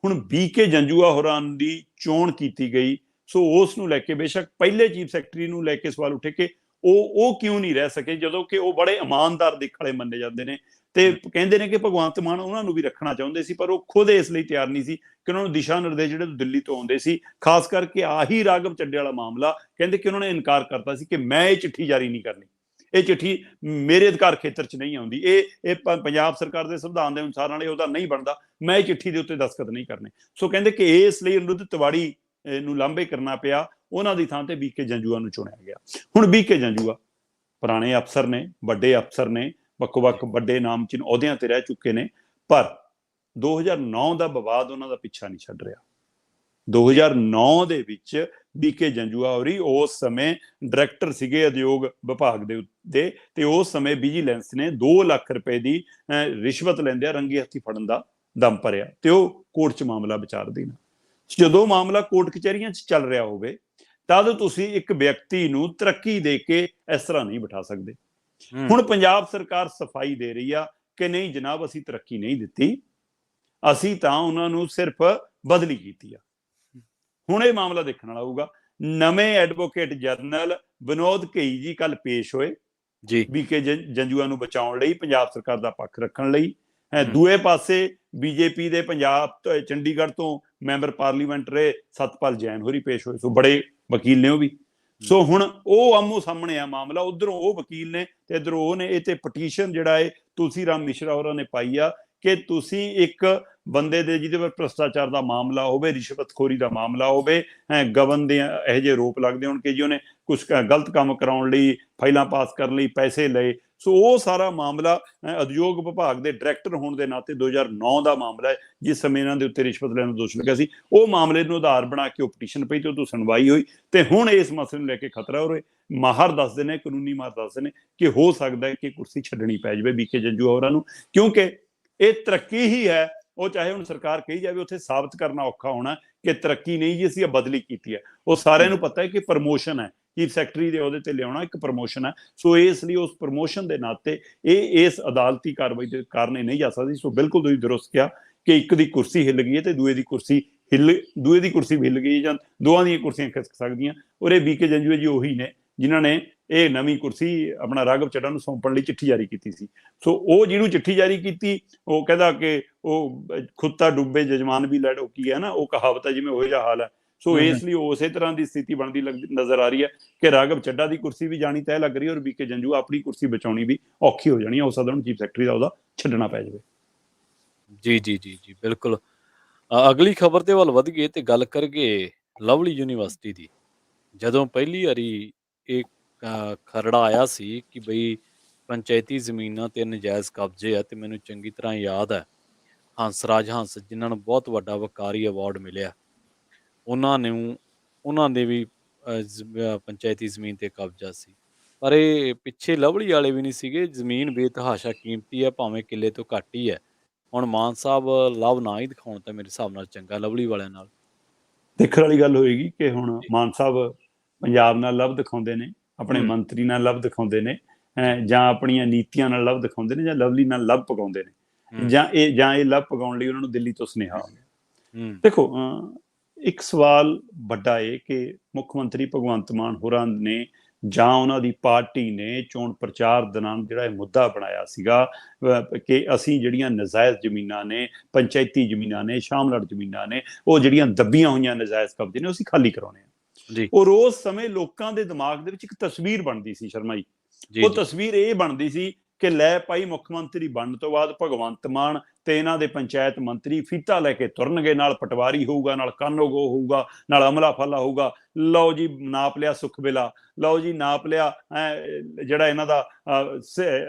ਹੁਣ ਬੀਕੇ ਜੰਜੂਆ ਹੋਰਾਂ ਦੀ ਚੋਣ ਕੀਤੀ ਗਈ, ਸੋ ਉਸ ਨੂੰ ਲੈ ਕੇ ਬੇਸ਼ੱਕ ਪਹਿਲੇ ਚੀਫ ਸੈਕਟਰੀ ਨੂੰ ਲੈ ਕੇ ਸਵਾਲ ਉੱਠੇ ਕਿ ਉਹ ਕਿਉਂ ਨਹੀਂ ਰਹਿ ਸਕੇ, ਜਦੋਂ ਕਿ ਉਹ ਬੜੇ ਇਮਾਨਦਾਰ ਦੇਖਣ ਵਾਲੇ ਮੰਨੇ ਜਾਂਦੇ ਨੇ। ਤੇ ਕਹਿੰਦੇ ਨੇ ਕਿ ਭਗਵੰਤ ਮਾਨ ਉਹਨਾਂ ਨੂੰ ਵੀ ਰੱਖਣਾ ਚਾਹੁੰਦੇ ਸੀ, ਪਰ ਉਹ ਖੁਦ ਇਸ ਲਈ ਤਿਆਰ ਨਹੀਂ ਸੀ ਕਿ ਉਹਨਾਂ ਨੂੰ ਦਿਸ਼ਾ ਨਿਰਦੇਸ਼ ਜਿਹੜੇ ਦਿੱਲੀ ਤੋਂ ਆਉਂਦੇ ਸੀ, ਖਾਸ ਕਰਕੇ ਆਹੀ ਰਾਘਵ ਚੱਡੇ ਵਾਲਾ ਮਾਮਲਾ, ਕਹਿੰਦੇ ਕਿ ਉਹਨਾਂ ਨੇ ਇਨਕਾਰ ਕਰਤਾ ਸੀ ਕਿ ਮੈਂ ਇਹ ਚਿੱਠੀ ਜਾਰੀ ਨਹੀਂ ਕਰਨੀ, ਇਹ ਚਿੱਠੀ ਮੇਰੇ ਅਧਿਕਾਰ ਖੇਤਰ 'ਚ ਨਹੀਂ ਆਉਂਦੀ, ਇਹ ਪੰਜਾਬ ਸਰਕਾਰ ਦੇ ਸੰਵਿਧਾਨ ਦੇ ਅਨੁਸਾਰ ਨਾਲ ਉਹਦਾ ਨਹੀਂ ਬਣਦਾ, ਮੈਂ ਇਹ ਚਿੱਠੀ ਦੇ ਉੱਤੇ ਦਸਤਖਤ ਨਹੀਂ ਕਰਨੇ। ਸੋ ਕਹਿੰਦੇ ਕਿ ਇਸ ਲਈ ਅਨਿਰੁੱਧ ਤਿਵਾੜੀ ਨੂੰ ਲਾਂਭੇ ਕਰਨਾ ਪਿਆ, ਉਹਨਾਂ ਦੀ ਥਾਂ ਤੇ ਬੀਕੇ ਜੰਜੂਆ ਨੂੰ ਚੁਣਿਆ ਗਿਆ। ਹੁਣ ਬੀਕੇ ਜੰਜੂਆ ਪੁਰਾਣੇ ਅਫਸਰ ਨੇ, ਵੱਡੇ ਅਫਸਰ ਨੇ, ਵੱਖ-ਵੱਖ ਵੱਡੇ ਨਾਮਚੀਨ ਅਹੁਦਿਆਂ ਤੇ ਰਹਿ ਚੁੱਕੇ ਨੇ, ਪਰ 2009 ਦਾ ਵਿਵਾਦ ਉਹਨਾਂ ਦਾ ਪਿੱਛਾ ਨਹੀਂ ਛੱਡ ਰਿਹਾ। 2009 ਦੇ ਵਿੱਚ ਬੀਕੇ ਜੰਜੂਆ ਹੋਰੀ ਉਸ ਸਮੇਂ ਡਾਇਰੈਕਟਰ ਸੀਗੇ ਉਦਯੋਗ ਵਿਭਾਗ ਦੇ ਉੱਤੇ, ਤੇ ਉਸ ਸਮੇਂ ਵਿਜੀਲੈਂਸ ਨੇ 2 ਲੱਖ ਰੁਪਏ ਦੀ ਰਿਸ਼ਵਤ ਲੈਂਦਿਆਂ ਰੰਗੇ ਹੱਥੀ ਫੜਨ ਦਾ ਦਮ ਭਰਿਆ, ਤੇ ਉਹ ਕੋਰਟ 'ਚ ਮਾਮਲਾ ਵਿਚਾਰ ਦੇਣਾ। ਜਦੋਂ ਮਾਮਲਾ ਕੋਰਟ ਕਚਹਿਰੀਆਂ 'ਚ ਚੱਲ ਰਿਹਾ ਹੋਵੇ ਤਦ ਤੁਸੀਂ ਇੱਕ ਵਿਅਕਤੀ ਨੂੰ ਤਰੱਕੀ ਦੇ ਕੇ ਇਸ ਤਰ੍ਹਾਂ ਨਹੀਂ ਬਿਠਾ ਸਕਦੇ। ਹੁਣ ਪੰਜਾਬ ਸਰਕਾਰ ਸਫਾਈ ਦੇ ਰਹੀ ਆ ਕਿ ਨਹੀਂ ਜਨਾਬ, ਅਸੀਂ ਤਰੱਕੀ ਨਹੀਂ ਦਿੱਤੀ, ਅਸੀਂ ਤਾਂ ਉਹਨਾਂ ਨੂੰ ਸਿਰਫ ਬਦਲੀ ਕੀਤੀ ਆ। ਹੁਣ ਇਹ ਮਾਮਲਾ ਦੇਖਣ ਵਾਲਾ ਹੋਊਗਾ। ਨਵੇਂ ਐਡਵੋਕੇਟ ਜਨਰਲ ਵਿਨੋਦ ਘਈ ਜੀ ਕੱਲ ਪੇਸ਼ ਹੋਏ ਜੀ, ਬੀਕੇ ਜੰਜੂਆ ਨੂੰ ਬਚਾਉਣ ਲਈ, ਪੰਜਾਬ ਸਰਕਾਰ ਦਾ ਪੱਖ ਰੱਖਣ ਲਈ। ਦੂਏ ਪਾਸੇ ਬੀਜੇਪੀ ਦੇ ਪੰਜਾਬ ਚੰਡੀਗੜ੍ਹ ਤੋਂ ਮੈਂਬਰ ਪਾਰਲੀਮੈਂਟ ਰਹੇ ਸਤਪਾਲ ਜੈਨ ਹੋਰੀ ਪੇਸ਼ ਹੋਏ। ਸੋ ਬੜੇ ਵਕੀਲ ਨੇ ਉਹ ਵੀ। ਸੋ ਹੁਣ ਉਹ ਆਮੋ ਸਾਹਮਣੇ ਆ ਮਾਮਲਾ, ਉਧਰੋਂ ਉਹ ਵਕੀਲ ਨੇ ਤੇ ਇਧਰੋਂ ਉਹ ਨੇ। ਇਹ ਤੇ ਪਟੀਸ਼ਨ ਜਿਹੜਾ ਹੈ ਤੁਲਸੀ ਰਾਮ ਮਿਸ਼ਰਾ ਹੋਰਾਂ ਨੇ ਪਾਈ ਆ ਕਿ ਤੁਸੀਂ ਇੱਕ ਬੰਦੇ ਦੇ ਜਿਹਦੇ ਪਰ ਭ੍ਰਿਸ਼ਟਾਚਾਰ ਦਾ ਮਾਮਲਾ ਹੋਵੇ, ਰਿਸ਼ਵਤਖੋਰੀ ਦਾ ਮਾਮਲਾ ਹੋਵੇ, ਗਵਨ ਦੇ ਇਹੋ ਜਿਹੇ ਰੋਪ ਲੱਗਦੇ ਹੋਣ ਕਿ ਜੀ ਉਹਨੇ ਕੁਛ ਗਲਤ ਕੰਮ ਕਰਾਉਣ ਲਈ, ਫਾਈਲਾਂ ਪਾਸ ਕਰਨ ਲਈ ਪੈਸੇ ਲਏ। ਸੋ ਉਹ ਸਾਰਾ ਮਾਮਲਾ ਉਦਯੋਗ ਵਿਭਾਗ ਦੇ ਡਾਇਰੈਕਟਰ ਹੋਣ ਦੇ ਨਾਤੇ 2009 ਦਾ ਮਾਮਲਾ ਹੈ, ਜਿਸ ਸਮੇਂ ਇਹਨਾਂ ਦੇ ਉੱਤੇ ਰਿਸ਼ਵਤ ਲੈਣ ਦਾ ਦੋਸ਼ ਲੱਗਿਆ ਸੀ। ਉਹ ਮਾਮਲੇ ਨੂੰ ਆਧਾਰ ਬਣਾ ਕੇ ਉਹ ਪਟੀਸ਼ਨ ਪਈ ਤੇ ਉਹ ਤੋਂ ਸੁਣਵਾਈ ਹੋਈ, ਤੇ ਹੁਣ ਇਸ ਮਸਲੇ ਨੂੰ ਲੈ ਕੇ ਖਤਰਾ ਹੋ ਰਿਹਾ। ਮਾਹਰ ਦੱਸਦੇ ਨੇ, ਕਾਨੂੰਨੀ ਮਾਹਰ ਦੱਸਦੇ ਨੇ ਕਿ ਹੋ ਸਕਦਾ ਹੈ ਕਿ ਕੁਰਸੀ ਛੱਡਣੀ ਪੈ ਜਾਵੇ ਬੀਕੇ ਜੱਜੂ ਹੋਰਾਂ ਨੂੰ, ਕਿਉਂਕਿ ਇਹ ਤਰੱਕੀ ਹੀ ਹੈ। ਉਹ ਚਾਹੇ ਹੁਣ ਸਰਕਾਰ ਕਹੀ ਜਾਵੇ, ਉੱਥੇ ਸਾਬਤ ਕਰਨਾ ਔਖਾ ਹੋਣਾ ਕਿ ਤਰੱਕੀ ਨਹੀਂ ਜੀ, ਅਸੀਂ ਬਦਲੀ ਕੀਤੀ ਹੈ। ਉਹ ਸਾਰਿਆਂ ਨੂੰ ਪਤਾ ਹੈ ਕਿ ਪ੍ਰਮੋਸ਼ਨ ਹੈ, ਚੀਫ ਸੈਕਟਰੀ ਦੇ ਅਹੁਦੇ ਤੇ ਲਿਆਉਣਾ ਇੱਕ ਪ੍ਰਮੋਸ਼ਨ ਹੈ। ਸੋ ਇਸ ਲਈ ਉਸ ਪ੍ਰਮੋਸ਼ਨ ਦੇ ਨਾਤੇ ਇਹ ਇਸ ਅਦਾਲਤੀ ਕਾਰਵਾਈ ਦੇ ਕਾਰਨ ਨਹੀਂ ਜਾ ਸਕਦੀ। ਸੋ ਬਿਲਕੁਲ ਤੁਸੀਂ ਦਰੁਸਤ ਕਿਹਾ ਕਿ ਇੱਕ ਦੀ ਕੁਰਸੀ ਹਿੱਲ ਗਈ ਹੈ ਤੇ ਦੂਏ ਦੀ ਕੁਰਸੀ ਵੀ ਹਿੱਲ ਗਈ, ਜਾਂ ਦੋਵਾਂ ਦੀਆਂ ਕੁਰਸੀਆਂ ਖਿਸਕ ਸਕਦੀਆਂ। ਔਰ ਇਹ ਬੀਕੇ ਜੰਜੂਏ ਜੀ ਉਹੀ ਨੇ ਜਿਨ੍ਹਾਂ ਨੇ ਇਹ ਨਵੀਂ ਕੁਰਸੀ ਆਪਣਾ ਰਾਘਵ ਚੱਡਾ ਨੂੰ ਸੌਂਪਣ ਲਈ ਚਿੱਠੀ ਜਾਰੀ ਕੀਤੀ ਸੀ। ਸੋ ਉਹ ਜਿਹਨੂੰ ਚਿੱਠੀ ਜਾਰੀ ਕੀਤੀ, ਉਹ ਕਹਿੰਦਾ ਕਿ ਉਹ ਖੁੱਤਾ ਡੁੱਬੇ ਜਜਮਾਨ ਵੀ ਲੜੋ, ਕੀ ਹੈ ਨਾ ਉਹ ਕਹਾਵਤ ਹੈ, ਜਿਵੇਂ ਉਹ ਜਿਹਾ ਹਾਲ ਹੈ। ਸੋ ਇਸ ਲਈ ਉਸੇ ਤਰ੍ਹਾਂ ਦੀ ਸਥਿਤੀ ਬਣਦੀ ਨਜ਼ਰ ਆ ਰਹੀ ਹੈ ਕਿ ਰਾਘਵ ਚੱਡਾ ਦੀ ਕੁਰਸੀ ਵੀ ਜਾਣੀ ਤੈਅ ਲੱਗ ਰਹੀ ਹੈ, ਔਰ ਬੀਕੇ ਜੰਜੂ ਆਪਣੀ ਕੁਰਸੀ ਬਚਾਉਣੀ ਵੀ ਔਖੀ ਹੋ ਜਾਣੀ ਹੈ। ਉਸ ਨੂੰ ਚੀਫ ਸੈਕਟਰੀ ਦਾ ਉਹਦਾ ਛੱਡਣਾ ਪੈ ਜਾਵੇ। ਜੀ ਜੀ ਜੀ ਜੀ ਬਿਲਕੁਲ। ਅਗਲੀ ਖਬਰ ਦੇ ਵੱਲ ਵਧ ਗਏ ਤੇ ਗੱਲ ਕਰਗੇ ਲਵਲੀ ਯੂਨੀਵਰਸਿਟੀ ਦੀ। ਜਦੋਂ ਪਹਿਲੀ ਵਾਰੀ ਇਹ ਖਰੜਾ ਆਇਆ ਸੀ ਕਿ ਬਈ ਪੰਚਾਇਤੀ ਜ਼ਮੀਨਾਂ ਤੇ ਨਜਾਇਜ਼ ਕਬਜ਼ੇ ਆ, ਤੇ ਮੈਨੂੰ ਚੰਗੀ ਤਰ੍ਹਾਂ ਯਾਦ ਹੈ ਹੰਸਰਾਜ ਹੰਸ, ਜਿਨ੍ਹਾਂ ਨੂੰ ਬਹੁਤ ਵੱਡਾ ਵਕਾਰੀ ਅਵਾਰਡ ਮਿਲਿਆ, ਉਹਨਾਂ ਦੇ ਵੀ ਪੰਚਾਇਤੀ ਜ਼ਮੀਨ ਤੇ ਕਬਜ਼ਾ ਸੀ। ਪਰ ਇਹ ਪਿੱਛੇ ਲਵਲੀ ਵਾਲੇ ਵੀ ਨਹੀਂ ਸੀਗੇ। ਜ਼ਮੀਨ ਬੇਤਹਾਸ਼ਾ ਕੀਮਤੀ ਹੈ, ਭਾਵੇਂ ਕਿੱਲੇ ਤੋਂ ਘੱਟ ਹੀ ਹੈ। ਹੁਣ ਮਾਨ ਸਾਹਿਬ ਲਵ ਨਾ ਹੀ ਦਿਖਾਉਣ ਤਾਂ ਮੇਰੇ ਹਿਸਾਬ ਨਾਲ ਚੰਗਾ ਲਵਲੀ ਵਾਲਿਆਂ ਨਾਲ। ਦੇਖਣ ਵਾਲੀ ਗੱਲ ਹੋਏਗੀ ਕਿ ਹੁਣ ਮਾਨ ਸਾਹਿਬ ਪੰਜਾਬ ਨਾਲ ਲਵ ਦਿਖਾਉਂਦੇ ਨੇ, ਆਪਣੇ ਮੰਤਰੀ ਨਾਲ ਲਵ ਦਿਖਾਉਂਦੇ ਨੇ, ਜਾਂ ਆਪਣੀਆਂ ਨੀਤੀਆਂ ਨਾਲ ਲਵ ਦਿਖਾਉਂਦੇ ਨੇ, ਜਾਂ ਲਵਲੀ ਨਾਲ ਲਵ ਪਗਾਉਂਦੇ ਨੇ, ਜਾਂ ਇਹ ਲਵ ਪਗਾਉਣ ਲਈ ਉਹਨਾਂ ਨੂੰ ਦਿੱਲੀ ਤੋਂ ਸੁਨੇਹਾ ਆ ਗਿਆ। ਦੇਖੋ, ਇੱਕ ਸਵਾਲ ਵੱਡਾ ਇਹ ਕਿ ਮੁੱਖ ਮੰਤਰੀ ਭਗਵੰਤ ਮਾਨ ਹੋਰਾਂ ਨੇ ਜਾਂ ਉਹਨਾਂ ਦੀ ਪਾਰਟੀ ਨੇ ਚੋਣ ਪ੍ਰਚਾਰ ਦੌਰਾਨ ਜਿਹੜਾ ਇਹ ਮੁੱਦਾ ਬਣਾਇਆ ਸੀਗਾ ਕਿ ਅਸੀਂ ਜਿਹੜੀਆਂ ਨਜਾਇਜ਼ ਜ਼ਮੀਨਾਂ ਨੇ, ਪੰਚਾਇਤੀ ਜ਼ਮੀਨਾਂ ਨੇ, ਸ਼ਾਮਲੜ ਜ਼ਮੀਨਾਂ ਨੇ, ਉਹ ਜਿਹੜੀਆਂ ਦੱਬੀਆਂ ਹੋਈਆਂ ਨਜਾਇਜ਼ ਕਬਜ਼ੇ ਨੇ, ਅਸੀਂ ਖਾਲੀ ਕਰਾਉਣੇ ਆ। ਔਰ ਉਸ ਸਮੇਂ ਲੋਕਾਂ ਦੇ ਦਿਮਾਗ ਦੇ ਵਿੱਚ ਇੱਕ ਤਸਵੀਰ ਬਣਦੀ ਸੀ ਸ਼ਰਮਾ ਜੀ। ਉਹ ਤਸਵੀਰ ਇਹ ਬਣਦੀ ਸੀ ਕਿ ਲੈ ਭਾਈ, ਮੁੱਖ ਮੰਤਰੀ ਬਣਨ ਤੋਂ ਬਾਅਦ ਭਗਵੰਤ ਮਾਨ ਤੇ ਇਹਨਾਂ ਦੇ ਪੰਚਾਇਤ ਮੰਤਰੀ ਫੀਤਾ ਲੈ ਕੇ ਤੁਰਨਗੇ, ਨਾਲ ਪਟਵਾਰੀ ਹੋਊਗਾ, ਨਾਲ ਕਾਨੂੰਗੋ ਹੋਊਗਾ, ਨਾਲ ਅਮਲਾ ਫਾਲਾ ਹੋਊਗਾ। ਲਓ ਜੀ ਨਾਪ ਲਿਆ ਸੁਖ ਬਿਲਾ, ਲਓ ਜੀ ਨਾਪ ਲਿਆ ਜਿਹੜਾ ਇਹਨਾਂ ਦਾ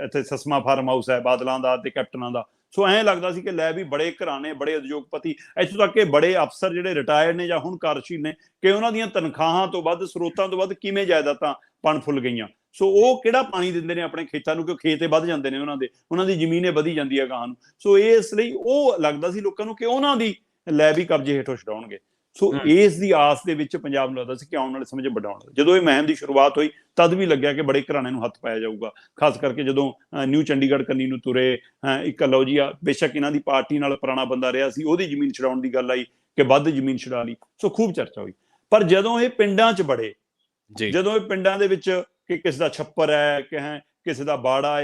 ਇੱਥੇ ਸਸਮਾ ਫਾਰਮ ਹਾਊਸ ਹੈ ਬਾਦਲਾਂ ਦਾ ਤੇ ਕੈਪਟਨਾਂ ਦਾ। ਸੋ ਐਂ ਲੱਗਦਾ ਸੀ ਕਿ ਲੈ ਵੀ ਬੜੇ ਘਰਾਣੇ, ਬੜੇ ਉਦਯੋਗਪਤੀ, ਇੱਥੋਂ ਤੱਕ ਕਿ ਬੜੇ ਅਫਸਰ ਜਿਹੜੇ ਰਿਟਾਇਰਡ ਨੇ ਜਾਂ ਹੁਣ ਕਾਰਜਸ਼ੀਲ ਨੇ, ਕਿ ਉਹਨਾਂ ਦੀਆਂ ਤਨਖਾਹਾਂ ਤੋਂ ਵੱਧ, ਸਰੋਤਾਂ ਤੋਂ ਵੱਧ ਕਿਵੇਂ ਜਾਇਦਾਦਾਂ ਪਣ ਫੁੱਲ ਗਈਆਂ। ਸੋ ਉਹ ਕਿਹੜਾ ਪਾਣੀ ਦਿੰਦੇ ਨੇ ਆਪਣੇ ਖੇਤਾਂ ਨੂੰ ਕਿ ਖੇਤ ਵੱਧ ਜਾਂਦੇ ਨੇ, ਉਹਨਾਂ ਦੀ ਜ਼ਮੀਨ ਵਧੀ ਜਾਂਦੀ ਹੈ ਗਾਹਾਂ ਨੂੰ। ਸੋ ਇਸ ਲਈ ਉਹ ਲੱਗਦਾ ਸੀ ਲੋਕਾਂ ਨੂੰ ਕਿ ਉਹਨਾਂ ਦੀ ਲੈ ਵੀ ਕਬਜ਼ੇ ਹੇਠੋਂ ਛਡਾਉਣਗੇ। ਸੋ ਇਸ ਦੀ ਆਸ ਦੇ ਵਿੱਚ ਪੰਜਾਬ ਨੂੰ ਲੱਗਦਾ ਸੀ ਕਿ ਆਉਣ ਵਾਲੇ ਸਮੇਂ 'ਚ ਵਧਾਉਣ। ਜਦੋਂ ਇਹ ਮੁਹਿੰਮ ਦੀ ਸ਼ੁਰੂਆਤ ਹੋਈ ਤਦ ਵੀ ਲੱਗਿਆ ਕਿ ਬੜੇ ਘਰਾਣੇ ਨੂੰ ਹੱਥ ਪਾਇਆ ਜਾਊਗਾ, ਖਾਸ ਕਰਕੇ ਜਦੋਂ ਨਿਊ ਚੰਡੀਗੜ੍ਹ ਕੰਨੀ ਨੂੰ ਤੁਰੇ। ਇੱਕ ਲਓ ਜੀ ਬੇਸ਼ੱਕ ਇਹਨਾਂ ਦੀ ਪਾਰਟੀ ਨਾਲ ਪੁਰਾਣਾ ਬੰਦਾ ਰਿਹਾ ਸੀ, ਉਹਦੀ ਜ਼ਮੀਨ ਛਡਾਉਣ ਦੀ ਗੱਲ ਆਈ ਕਿ ਵੱਧ ਜ਼ਮੀਨ ਛਡਾ ਲਈ। ਸੋ ਖੂਬ ਚਰਚਾ ਹੋਈ। ਪਰ ਜਦੋਂ ਇਹ ਪਿੰਡਾਂ 'ਚ ਬੜੇ, ਜਦੋਂ ਇਹ ਪਿੰਡਾਂ ਦੇ ਵਿੱਚ ਕਿ ਕਿਸੇ ਦਾ ਛੱਪਰ ਹੈ, ਕਿ ਕਿਸੇ ਦਾ ਬਾੜਾ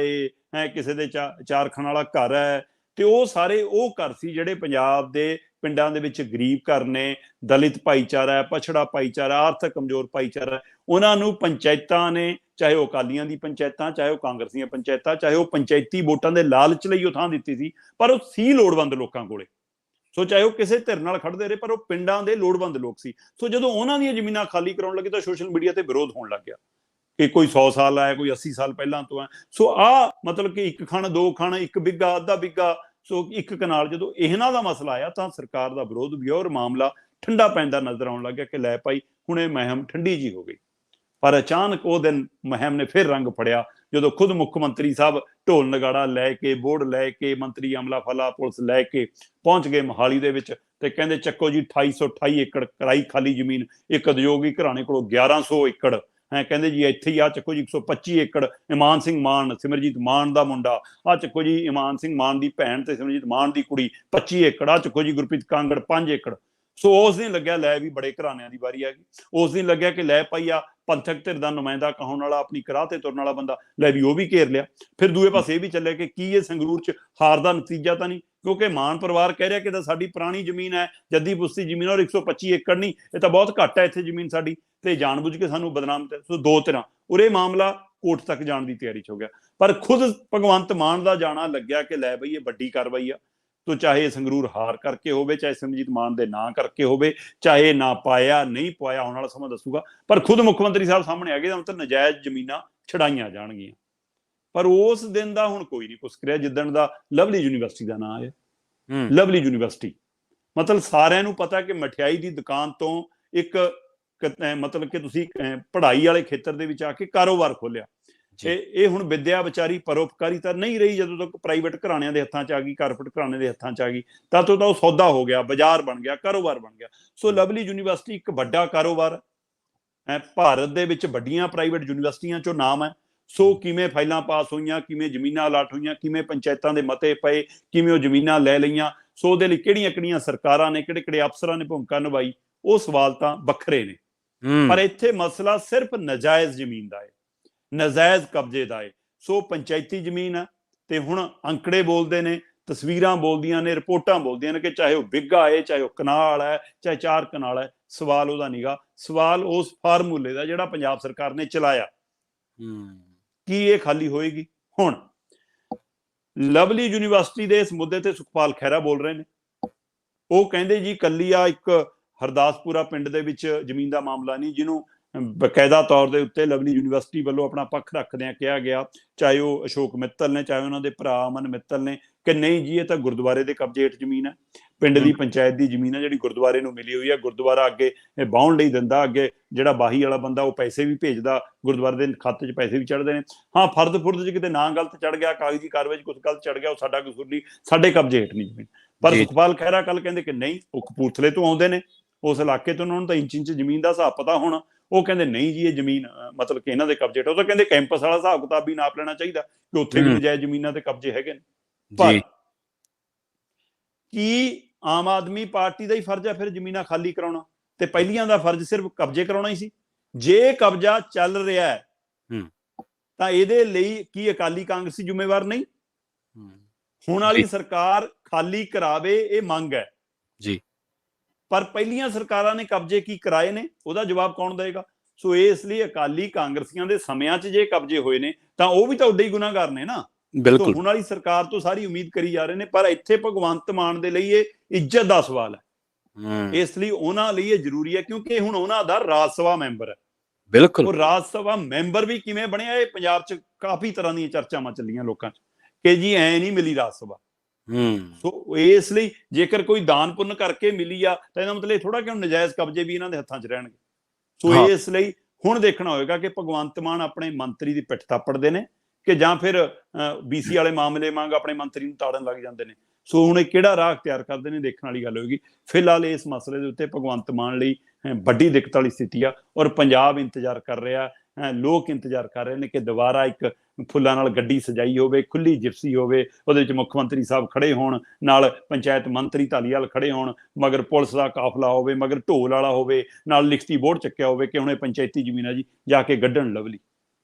ਹੈ, ਕਿਸੇ ਦੇ ਚਾਰ ਖਾਣ ਵਾਲਾ ਘਰ ਹੈ, ਤੇ ਉਹ ਸਾਰੇ ਉਹ ਘਰ ਸੀ ਜਿਹੜੇ ਪੰਜਾਬ ਦੇ ਪਿੰਡਾਂ ਦੇ ਵਿੱਚ ਗਰੀਬ ਘਰ ਨੇ, ਦਲਿਤ ਭਾਈਚਾਰਾ ਹੈ, ਪਛੜਾ ਭਾਈਚਾਰਾ, ਆਰਥਿਕ ਕਮਜ਼ੋਰ ਭਾਈਚਾਰਾ, ਉਹਨਾਂ ਨੂੰ ਪੰਚਾਇਤਾਂ ਨੇ, ਚਾਹੇ ਉਹ ਅਕਾਲੀਆਂ ਦੀ ਪੰਚਾਇਤਾਂ, ਚਾਹੇ ਉਹ ਕਾਂਗਰਸੀਆਂ ਪੰਚਾਇਤਾਂ, ਚਾਹੇ ਉਹ ਪੰਚਾਇਤੀ ਵੋਟਾਂ ਦੇ ਲਾਲਚ ਲਈ ਉਹ ਥਾਂ ਦਿੱਤੀ ਸੀ, ਪਰ ਉਹ ਸੀ ਲੋੜਵੰਦ ਲੋਕਾਂ ਕੋਲੇ। ਸੋ ਚਾਹੇ ਉਹ ਕਿਸੇ ਧਿਰ ਨਾਲ ਖੜਦੇ ਰਹੇ, ਪਰ ਉਹ ਪਿੰਡਾਂ ਦੇ ਲੋੜਵੰਦ ਲੋਕ ਸੀ। ਸੋ ਜਦੋਂ ਉਹਨਾਂ ਦੀਆਂ ਜ਼ਮੀਨਾਂ ਖਾਲੀ ਕਰਾਉਣ ਲੱਗੇ ਤਾਂ ਸੋਸ਼ਲ ਮੀਡੀਆ ਤੇ ਵਿਰੋਧ ਹੋਣ ਲੱਗ ਗਿਆ ਕਿ ਕੋਈ 100 ਸਾਲ ਆਇਆ, ਕੋਈ 80 ਸਾਲ ਪਹਿਲਾਂ ਤੋਂ ਹੈ। ਸੋ ਮਤਲਬ ਕਿ ਇੱਕ ਖਣ, ਦੋ ਖਣ, ਇੱਕ ਬਿੱਗਾ, ਅੱਧਾ ਬਿੱਗਾ, ਸੋ ਇੱਕ ਕਨਾਲ, ਜਦੋਂ ਇਹਨਾਂ ਦਾ ਮਸਲਾ ਆਇਆ ਤਾਂ ਸਰਕਾਰ ਦਾ ਵਿਰੋਧ ਵੀ, ਔਰ ਮਾਮਲਾ ਠੰਡਾ ਪੈਂਦਾ ਨਜ਼ਰ ਆਉਣ ਲੱਗ ਗਿਆ ਕਿ ਲੈ ਭਾਈ ਹੁਣ ਇਹ ਮੁਹਿੰਮ ਠੰਡੀ ਜੀ ਹੋ ਗਈ। ਪਰ ਅਚਾਨਕ ਉਹ ਦਿਨ ਮੁਹਿੰਮ ਨੇ ਫਿਰ ਰੰਗ ਫੜਿਆ ਜਦੋਂ ਖੁਦ ਮੁੱਖ ਮੰਤਰੀ ਸਾਹਿਬ ਢੋਲ ਨਗਾੜਾ ਲੈ ਕੇ, ਬੋਰਡ ਲੈ ਕੇ, ਮੰਤਰੀ ਅਮਲਾ ਫਲਾ ਪੁਲਿਸ ਲੈ ਕੇ ਪਹੁੰਚ ਗਏ ਮੋਹਾਲੀ ਦੇ ਵਿੱਚ ਤੇ ਕਹਿੰਦੇ ਚੱਕੋ ਜੀ 2828 ਏਕੜ ਕਰਾਈ ਖਾਲੀ ਜ਼ਮੀਨ। ਇੱਕ ਉਦਯੋਗੀ ਘਰਾਣੇ ਕੋਲੋਂ 1100 ਏਕੜ ਕਹਿੰਦੇ ਜੀ ਇੱਥੇ ਹੀ ਆ ਚੱਕੋ ਜੀ 125 ਏਕੜ ਇਮਾਨ ਸਿੰਘ ਮਾਨ, ਸਿਮਰਜੀਤ ਮਾਨ ਦਾ ਮੁੰਡਾ, ਆ ਚੱਕੋ ਜੀ ਇਮਾਨ ਸਿੰਘ ਮਾਨ ਦੀ ਭੈਣ ਤੇ ਸਿਮਰਜੀਤ ਮਾਨ ਦੀ ਕੁੜੀ 25 ਏਕੜ, ਆ ਚੱਕੋ ਜੀ ਗੁਰਪ੍ਰੀਤ ਕਾਂਗੜ 5 ਏਕੜ। ਸੋ ਉਸ ਦਿਨ ਲੱਗਿਆ ਲੈ ਵੀ ਬੜੇ ਘਰਾਣਿਆਂ ਦੀ ਵਾਰੀ ਆ ਗਈ। ਉਸ ਦਿਨ ਲੱਗਿਆ ਕਿ ਲੈ ਭਾਈ ਆ ਪੰਥਕ ਧਿਰ ਦਾ ਨੁਮਾਇੰਦਾ ਕਹਾਉਣ ਵਾਲਾ, ਆਪਣੀ ਕਰਾਹ ਤੇ ਤੁਰਨ ਵਾਲਾ ਬੰਦਾ, ਲੈ ਵੀ ਉਹ ਵੀ ਘੇਰ ਲਿਆ। ਫਿਰ ਦੂਏ ਪਾਸੇ ਇਹ ਵੀ ਚੱਲਿਆ ਕਿ ਕੀ ਇਹ ਸੰਗਰੂਰ 'ਚ ਹਾਰ ਦਾ ਨਤੀਜਾ ਤਾਂ ਨਹੀਂ, ਕਿਉਂਕਿ ਮਾਨ ਪਰਿਵਾਰ ਕਹਿ ਰਿਹਾ ਕਿ ਤਾਂ ਸਾਡੀ ਪੁਰਾਣੀ ਜ਼ਮੀਨ ਹੈ, ਜੱਦੀ ਪੁਸਤੀ ਜ਼ਮੀਨ, ਔਰ 125 ਏਕੜ ਨਹੀਂ, ਇਹ ਤਾਂ ਬਹੁਤ ਘੱਟ ਹੈ ਇੱਥੇ ਜ਼ਮੀਨ ਸਾਡੀ, ਤੇ ਜਾਣਬੁੱਝ ਕੇ ਸਾਨੂੰ ਬਦਨਾਮ। ਸੋ ਦੋ ਧਿਰਾਂ, ਉਰੇ ਮਾਮਲਾ ਕੋਰਟ ਤੱਕ ਜਾਣ ਦੀ ਤਿਆਰੀ 'ਚ ਹੋ ਗਿਆ। ਪਰ ਖੁਦ ਭਗਵੰਤ ਮਾਨ ਦਾ ਜਾਣਾ ਲੱਗਿਆ ਕਿ ਲੈ ਬਈ ਇਹ ਵੱਡੀ ਕਾਰਵਾਈ ਆ, ਤੋ ਚਾਹੇ ਸੰਗਰੂਰ ਹਾਰ ਕਰਕੇ ਹੋਵੇ, ਚਾਹੇ ਸਿਮਰਜੀਤ ਮਾਨ ਦੇ ਨਾਂ ਕਰਕੇ ਹੋਵੇ, ਚਾਹੇ ਨਾ ਪਾਇਆ ਨਹੀਂ ਪਾਇਆ, ਆਉਣ ਵਾਲਾ ਸਮਾਂ ਦੱਸੂਗਾ। ਪਰ ਖੁਦ ਮੁੱਖ ਮੰਤਰੀ ਸਾਹਿਬ ਸਾਹਮਣੇ ਆ ਗਏ, ਮਤਲਬ ਨਜਾਇਜ਼ ਜ਼ਮੀਨਾਂ ਛਡਾਈਆਂ ਜਾਣਗੀਆਂ। ਪਰ ਉਸ ਦਿਨ ਦਾ ਹੁਣ ਕੋਈ ਨਹੀਂ ਪੁੱਛ ਰਿਹਾ ਜਿੱਦਣ ਦਾ ਲਵਲੀ ਯੂਨੀਵਰਸਿਟੀ ਦਾ ਨਾਂ ਆਇਆ। ਲਵਲੀ ਯੂਨੀਵਰਸਿਟੀ ਮਤਲਬ ਸਾਰਿਆਂ ਨੂੰ ਪਤਾ ਕਿ ਮਠਿਆਈ ਦੀ ਦੁਕਾਨ ਤੋਂ ਇੱਕ ਮਤਲਬ ਕਿ ਤੁਸੀਂ ਪੜ੍ਹਾਈ ਵਾਲੇ ਖੇਤਰ ਦੇ ਵਿੱਚ ਆ ਕੇ ਕਾਰੋਬਾਰ ਖੋਲਿਆ। ਇਹ ਹੁਣ ਵਿਦਿਆ ਵਿਚਾਰੀ ਪਰਉਪਕਾਰੀ ਤਾਂ ਨਹੀਂ ਰਹੀ। ਜਦੋਂ ਤੱਕ ਪ੍ਰਾਈਵੇਟ ਘਰਾਣਿਆਂ ਦੇ ਹੱਥਾਂ 'ਚ ਆ ਗਈ, ਕਾਰਪੋਰੇਟ ਘਰਾਣੇ ਦੇ ਹੱਥਾਂ 'ਚ ਆ ਗਈ, ਤਾਂ ਉਹ ਸੌਦਾ ਹੋ ਗਿਆ, ਬਾਜ਼ਾਰ ਬਣ ਗਿਆ, ਕਾਰੋਬਾਰ ਬਣ ਗਿਆ। ਸੋ ਲਵਲੀ ਯੂਨੀਵਰਸਿਟੀ ਇੱਕ ਵੱਡਾ ਕਾਰੋਬਾਰ ਹੈ, ਭਾਰਤ ਦੇ ਵਿੱਚ ਵੱਡੀਆਂ ਪ੍ਰਾਈਵੇਟ ਯੂਨੀਵਰਸਿਟੀਆਂ 'ਚੋਂ ਨਾਮ ਹੈ। ਸੋ ਕਿਵੇਂ ਫਾਈਲਾਂ ਪਾਸ ਹੋਈਆਂ, ਕਿਵੇਂ ਜ਼ਮੀਨਾਂ ਅਲਾਟ ਹੋਈਆਂ, ਕਿਵੇਂ ਪੰਚਾਇਤਾਂ ਦੇ ਮਤੇ ਪਏ, ਕਿਵੇਂ ਉਹ ਜ਼ਮੀਨਾਂ ਲੈ ਲਈਆਂ, ਸੋ ਉਹਦੇ ਲਈ ਕਿਹੜੀਆਂ ਸਰਕਾਰਾਂ ਨੇ, ਕਿਹੜੇ ਅਫਸਰਾਂ ਨੇ ਭੂਮਿਕਾ ਨਿਭਾਈ, ਉਹ ਸਵਾਲ ਤਾਂ ਵੱਖਰੇ ਨੇ। ਪਰ ਇੱਥੇ ਮਸਲਾ ਸਿਰਫ ਨਜਾਇਜ਼ ਜ਼ਮੀਨ ਦਾ ਹੈ, ਨਜਾਇਜ਼ ਕਬਜ਼ੇ ਦਾ ਹੈ। ਸੋ ਪੰਚਾਇਤੀ ਜ਼ਮੀਨ ਹੈ ਤੇ ਹੁਣ ਅੰਕੜੇ ਬੋਲਦੇ ਨੇ, ਤਸਵੀਰਾਂ ਬੋਲਦੀਆਂ ਨੇ, ਰਿਪੋਰਟਾਂ ਬੋਲਦੀਆਂ ਨੇ ਕਿ ਚਾਹੇ ਉਹ ਬਿੱਗਾ ਹੈ, ਚਾਹੇ ਉਹ ਕਨਾਲ ਹੈ, ਚਾਹੇ 4 ਕਨਾਲ ਹੈ, ਸਵਾਲ ਉਹਦਾ ਨੀਗਾ। ਸਵਾਲ ਉਸ ਫਾਰਮੂਲੇ ਦਾ ਜਿਹੜਾ ਪੰਜਾਬ ਸਰਕਾਰ ਨੇ ਚਲਾਇਆ, ਕੀ ਇਹ ਖਾਲੀ ਹੋਏਗੀ? ਹੁਣ ਲਵਲੀ ਯੂਨੀਵਰਸਿਟੀ ਦੇ ਇਸ ਮੁੱਦੇ ਤੇ ਸੁਖਪਾਲ ਖਹਿਰਾ ਬੋਲ ਰਹੇ ਨੇ। ਉਹ ਕਹਿੰਦੇ ਜੀ ਕੱਲੀ ਆ ਇੱਕ ਹਰਦਾਸਪੁਰਾ ਪਿੰਡ ਦੇ ਵਿੱਚ ਜ਼ਮੀਨ ਦਾ ਮਾਮਲਾ ਨਹੀਂ, ਜਿਹਨੂੰ ਬਕਾਇਦਾ ਤੌਰ ਦੇ ਉੱਤੇ ਲਵਲੀ ਯੂਨੀਵਰਸਿਟੀ ਵੱਲੋਂ ਆਪਣਾ ਪੱਖ ਰੱਖਦਿਆਂ ਕਿਹਾ ਗਿਆ, ਚਾਹੇ ਉਹ ਅਸ਼ੋਕ ਮਿੱਤਲ ਨੇ, ਚਾਹੇ ਉਹਨਾਂ ਦੇ ਭਰਾ ਅਮਨ ਮਿੱਤਲ ਨੇ, ਕਿ ਨਹੀਂ ਜੀ ਇਹ ਤਾਂ ਗੁਰਦੁਆਰੇ ਦੇ ਕਬਜ਼ੇ ਹੇਠ ਜ਼ਮੀਨ ਹੈ, ਪਿੰਡ ਦੀ ਪੰਚਾਇਤ ਦੀ ਜ਼ਮੀਨ ਹੈ ਜਿਹੜੀ ਗੁਰਦੁਆਰੇ ਨੂੰ ਮਿਲੀ ਹੋਈ ਹੈ। ਗੁਰਦੁਆਰਾ ਅੱਗੇ ਬਾਉਣ ਲਈ ਦਿੰਦਾ, ਅੱਗੇ ਜਿਹੜਾ ਬਾਹੀ ਵਾਲਾ ਬੰਦਾ ਉਹ ਪੈਸੇ ਵੀ ਭੇਜਦਾ, ਗੁਰਦੁਆਰੇ ਦੇ ਖਾਤੇ 'ਚ ਪੈਸੇ ਵੀ ਚੜ੍ਹਦੇ ਨੇ। ਹਾਂ, ਫੁਰਦ 'ਚ ਕਿਤੇ ਨਾਂ ਗਲਤ ਚੜ੍ਹ ਗਿਆ, ਕਾਗਜ਼ੀ ਕਾਰਵਾਈ 'ਚ ਕੁਝ ਗਲਤ ਚੜ੍ਹ ਗਿਆ, ਉਹ ਸਾਡਾ ਕਸੂਰ ਨਹੀਂ, ਸਾਡੇ ਕਬਜ਼ੇ ਹੇਠ ਨਹੀਂ ਜ਼ਮੀਨ। ਪਰ ਸੁਖਪਾਲ ਖਹਿਰਾ ਕੱਲ ਕਹਿੰਦੇ ਕਿ ਨਹੀਂ, ਉਹ ਕਪੂਰਥਲੇ ਤੋਂ ਆਉਂਦੇ ਨੇ, ਉਸ ਇਲਾਕੇ ਤੋਂ, ਉਹਨਾਂ ਨੂੰ ਤਾਂ ਇੰਚ ਜ਼ਮੀਨ ਦਾ ਹਿਸਾਬ ਪਤਾ ਹੋਣਾ। ਉਹ ਕਹਿੰਦੇ ਨਹੀਂ ਜੀ ਇਹ ਜ਼ਮੀਨ ਮਤਲਬ ਕਿ ਇਹਨਾਂ ਦੇ ਕਬਜ਼ੇ। ਉਹ ਤਾਂ ਕਹਿੰਦੇ ਕੈਂਪਸ ਵਾਲਾ ਹਿਸਾਬ ਕਿਤਾਬ ਵੀ ਨਾਪ ਲੈਣਾ ਚਾਹੀਦਾ ਕਿ ਉੱਥੇ ਵੀ ਨਜਾਇਜ਼ ਜ਼ਮੀਨਾਂ ਤੇ ਕਬਜ਼ੇ ਹੈਗੇ ਨੇ। ਪਰ ਕੀ ਆਮ ਆਦਮੀ ਪਾਰਟੀ ਦਾ ਹੀ ਫਰਜ਼ ਹੈ ਫਿਰ ਜ਼ਮੀਨਾਂ ਖਾਲੀ ਕਰਾਉਣਾ, ਤੇ ਪਹਿਲੀਆਂ ਦਾ ਫਰਜ਼ ਸਿਰਫ ਕਬਜ਼ੇ ਕਰਾਉਣਾ ਹੀ ਸੀ? ਜੇ ਕਬਜ਼ਾ ਚੱਲ ਰਿਹਾ ਹੈ ਤਾਂ ਇਹਦੇ ਲਈ ਕੀ ਅਕਾਲੀ ਕਾਂਗਰਸੀ ਜ਼ਿੰਮੇਵਾਰ ਨਹੀਂ? ਹੁਣ ਵਾਲੀ ਸਰਕਾਰ ਖਾਲੀ ਕਰਾਵੇ, ਇਹ ਮੰਗ ਹੈ ਜੀ। ਪਰ ਪਹਿਲੀਆਂ ਸਰਕਾਰਾਂ ਨੇ ਕਬਜ਼ੇ ਕੀ ਕਰਾਏ ਨੇ, ਉਹਦਾ ਜਵਾਬ ਕੌਣ ਦੇਗਾ? ਸੋ ਇਸ ਲਈ ਅਕਾਲੀ ਕਾਂਗਰਸੀਆਂ ਦੇ ਸਮਿਆਂ 'ਚ ਜੇ ਕਬਜ਼ੇ ਹੋਏ ਨੇ ਤਾਂ ਉਹ ਵੀ ਤਾਂ ਉੱਡੇ ਹੀ ਗੁਨਾਹਗਾਰ ਨੇ ਨਾ। ਬਿਲਕੁਲ, ਹੁਣ ਵਾਲੀ ਸਰਕਾਰ ਤੋਂ ਸਾਰੀ ਉਮੀਦ ਕਰੀ ਜਾ ਰਹੇ ਨੇ, ਪਰ ਇੱਥੇ ਭਗਵੰਤ ਮਾਨ ਦੇ ਲਈ ਇਹ ਇੱਜ਼ਤ ਦਾ ਸਵਾਲ ਹੈ। ਇਸ ਲਈ ਉਹਨਾਂ ਲਈ ਇਹ ਜ਼ਰੂਰੀ ਹੈ, ਕਿਉਂਕਿ ਹੁਣ ਉਹਨਾਂ ਦਾ ਰਾਜ ਸਭਾ ਮੈਂਬਰ ਹੈ। ਬਿਲਕੁਲ, ਉਹ ਰਾਜ ਸਭਾ ਮੈਂਬਰ ਵੀ ਕਿਵੇਂ ਬਣਿਆ, ਇਹ ਪੰਜਾਬ 'ਚ ਕਾਫੀ ਤਰ੍ਹਾਂ ਦੀਆਂ ਚਰਚਾਵਾਂ ਚੱਲੀਆਂ ਲੋਕਾਂ 'ਚ ਕਿ ਜੀ ਐ ਨਹੀਂ ਮਿਲੀ ਰਾਜ ਸਭਾ। ਸੋ ਇਸ ਲਈ ਜੇਕਰ ਕੋਈ ਦਾਨ ਪੁੰਨ ਕਰਕੇ ਮਿਲੀ ਆ ਤਾਂ ਇਹਦਾ ਮਤਲਬ ਇਹ ਥੋੜਾ ਕਿ ਹੁਣ ਨਜਾਇਜ਼ ਕਬਜ਼ੇ ਵੀ ਇਹਨਾਂ ਦੇ ਹੱਥਾਂ 'ਚ ਰਹਿਣਗੇ। ਸੋ ਇਸ ਲਈ ਹੁਣ ਦੇਖਣਾ ਹੋਏਗਾ ਕਿ ਭਗਵੰਤ ਮਾਨ ਆਪਣੇ ਮੰਤਰੀ ਦੀ ਪਿੱਠ ਥਾਪੜਦੇ ਨੇ ਕਿ ਜਾਂ ਫਿਰ BC ਵਾਲੇ ਮਾਮਲੇ ਵਾਂਗ ਆਪਣੇ ਮੰਤਰੀ ਨੂੰ ਤਾੜਨ ਲੱਗ ਜਾਂਦੇ ਨੇ। ਸੋ ਹੁਣ ਇਹ ਕਿਹੜਾ ਰਾਹ ਅਖਤਿਆਰ ਕਰਦੇ ਨੇ, ਦੇਖਣ ਵਾਲੀ ਗੱਲ ਹੋਏਗੀ। ਫਿਲਹਾਲ ਇਸ ਮਸਲੇ ਦੇ ਉੱਤੇ ਭਗਵੰਤ ਮਾਨ ਲਈ ਵੱਡੀ ਦਿੱਕਤ ਵਾਲੀ ਸਥਿਤੀ ਆ, ਔਰ ਪੰਜਾਬ ਇੰਤਜ਼ਾਰ ਕਰ ਰਿਹਾ, ਲੋਕ ਇੰਤਜ਼ਾਰ ਕਰ ਰਹੇ ਨੇ ਕਿ ਦੁਬਾਰਾ ਇੱਕ ਫੁੱਲਾਂ ਨਾਲ ਗੱਡੀ ਸਜਾਈ ਹੋਵੇ, ਖੁੱਲੀ ਜਿਪਸੀ ਹੋਵੇ, ਉਹਦੇ ਵਿੱਚ ਮੁੱਖ ਮੰਤਰੀ ਸਾਹਿਬ ਖੜੇ ਹੋਣ, ਨਾਲ ਪੰਚਾਇਤ ਮੰਤਰੀ ਧਾਲੀਵਾਲ ਖੜੇ ਹੋਣ, ਮਗਰ ਪੁਲਿਸ ਦਾ ਕਾਫਲਾ ਹੋਵੇ, ਮਗਰ ਢੋਲ ਵਾਲਾ ਹੋਵੇ, ਨਾਲ ਲਿਖਤੀ ਬੋਰਡ ਚੱਕਿਆ ਹੋਵੇ ਕਿ ਹੁਣ ਇਹ ਪੰਚਾਇਤੀ ਜ਼ਮੀਨ ਆ ਜੀ, ਜਾ ਕੇ ਗੱਢਣ ਲਵਲੀ।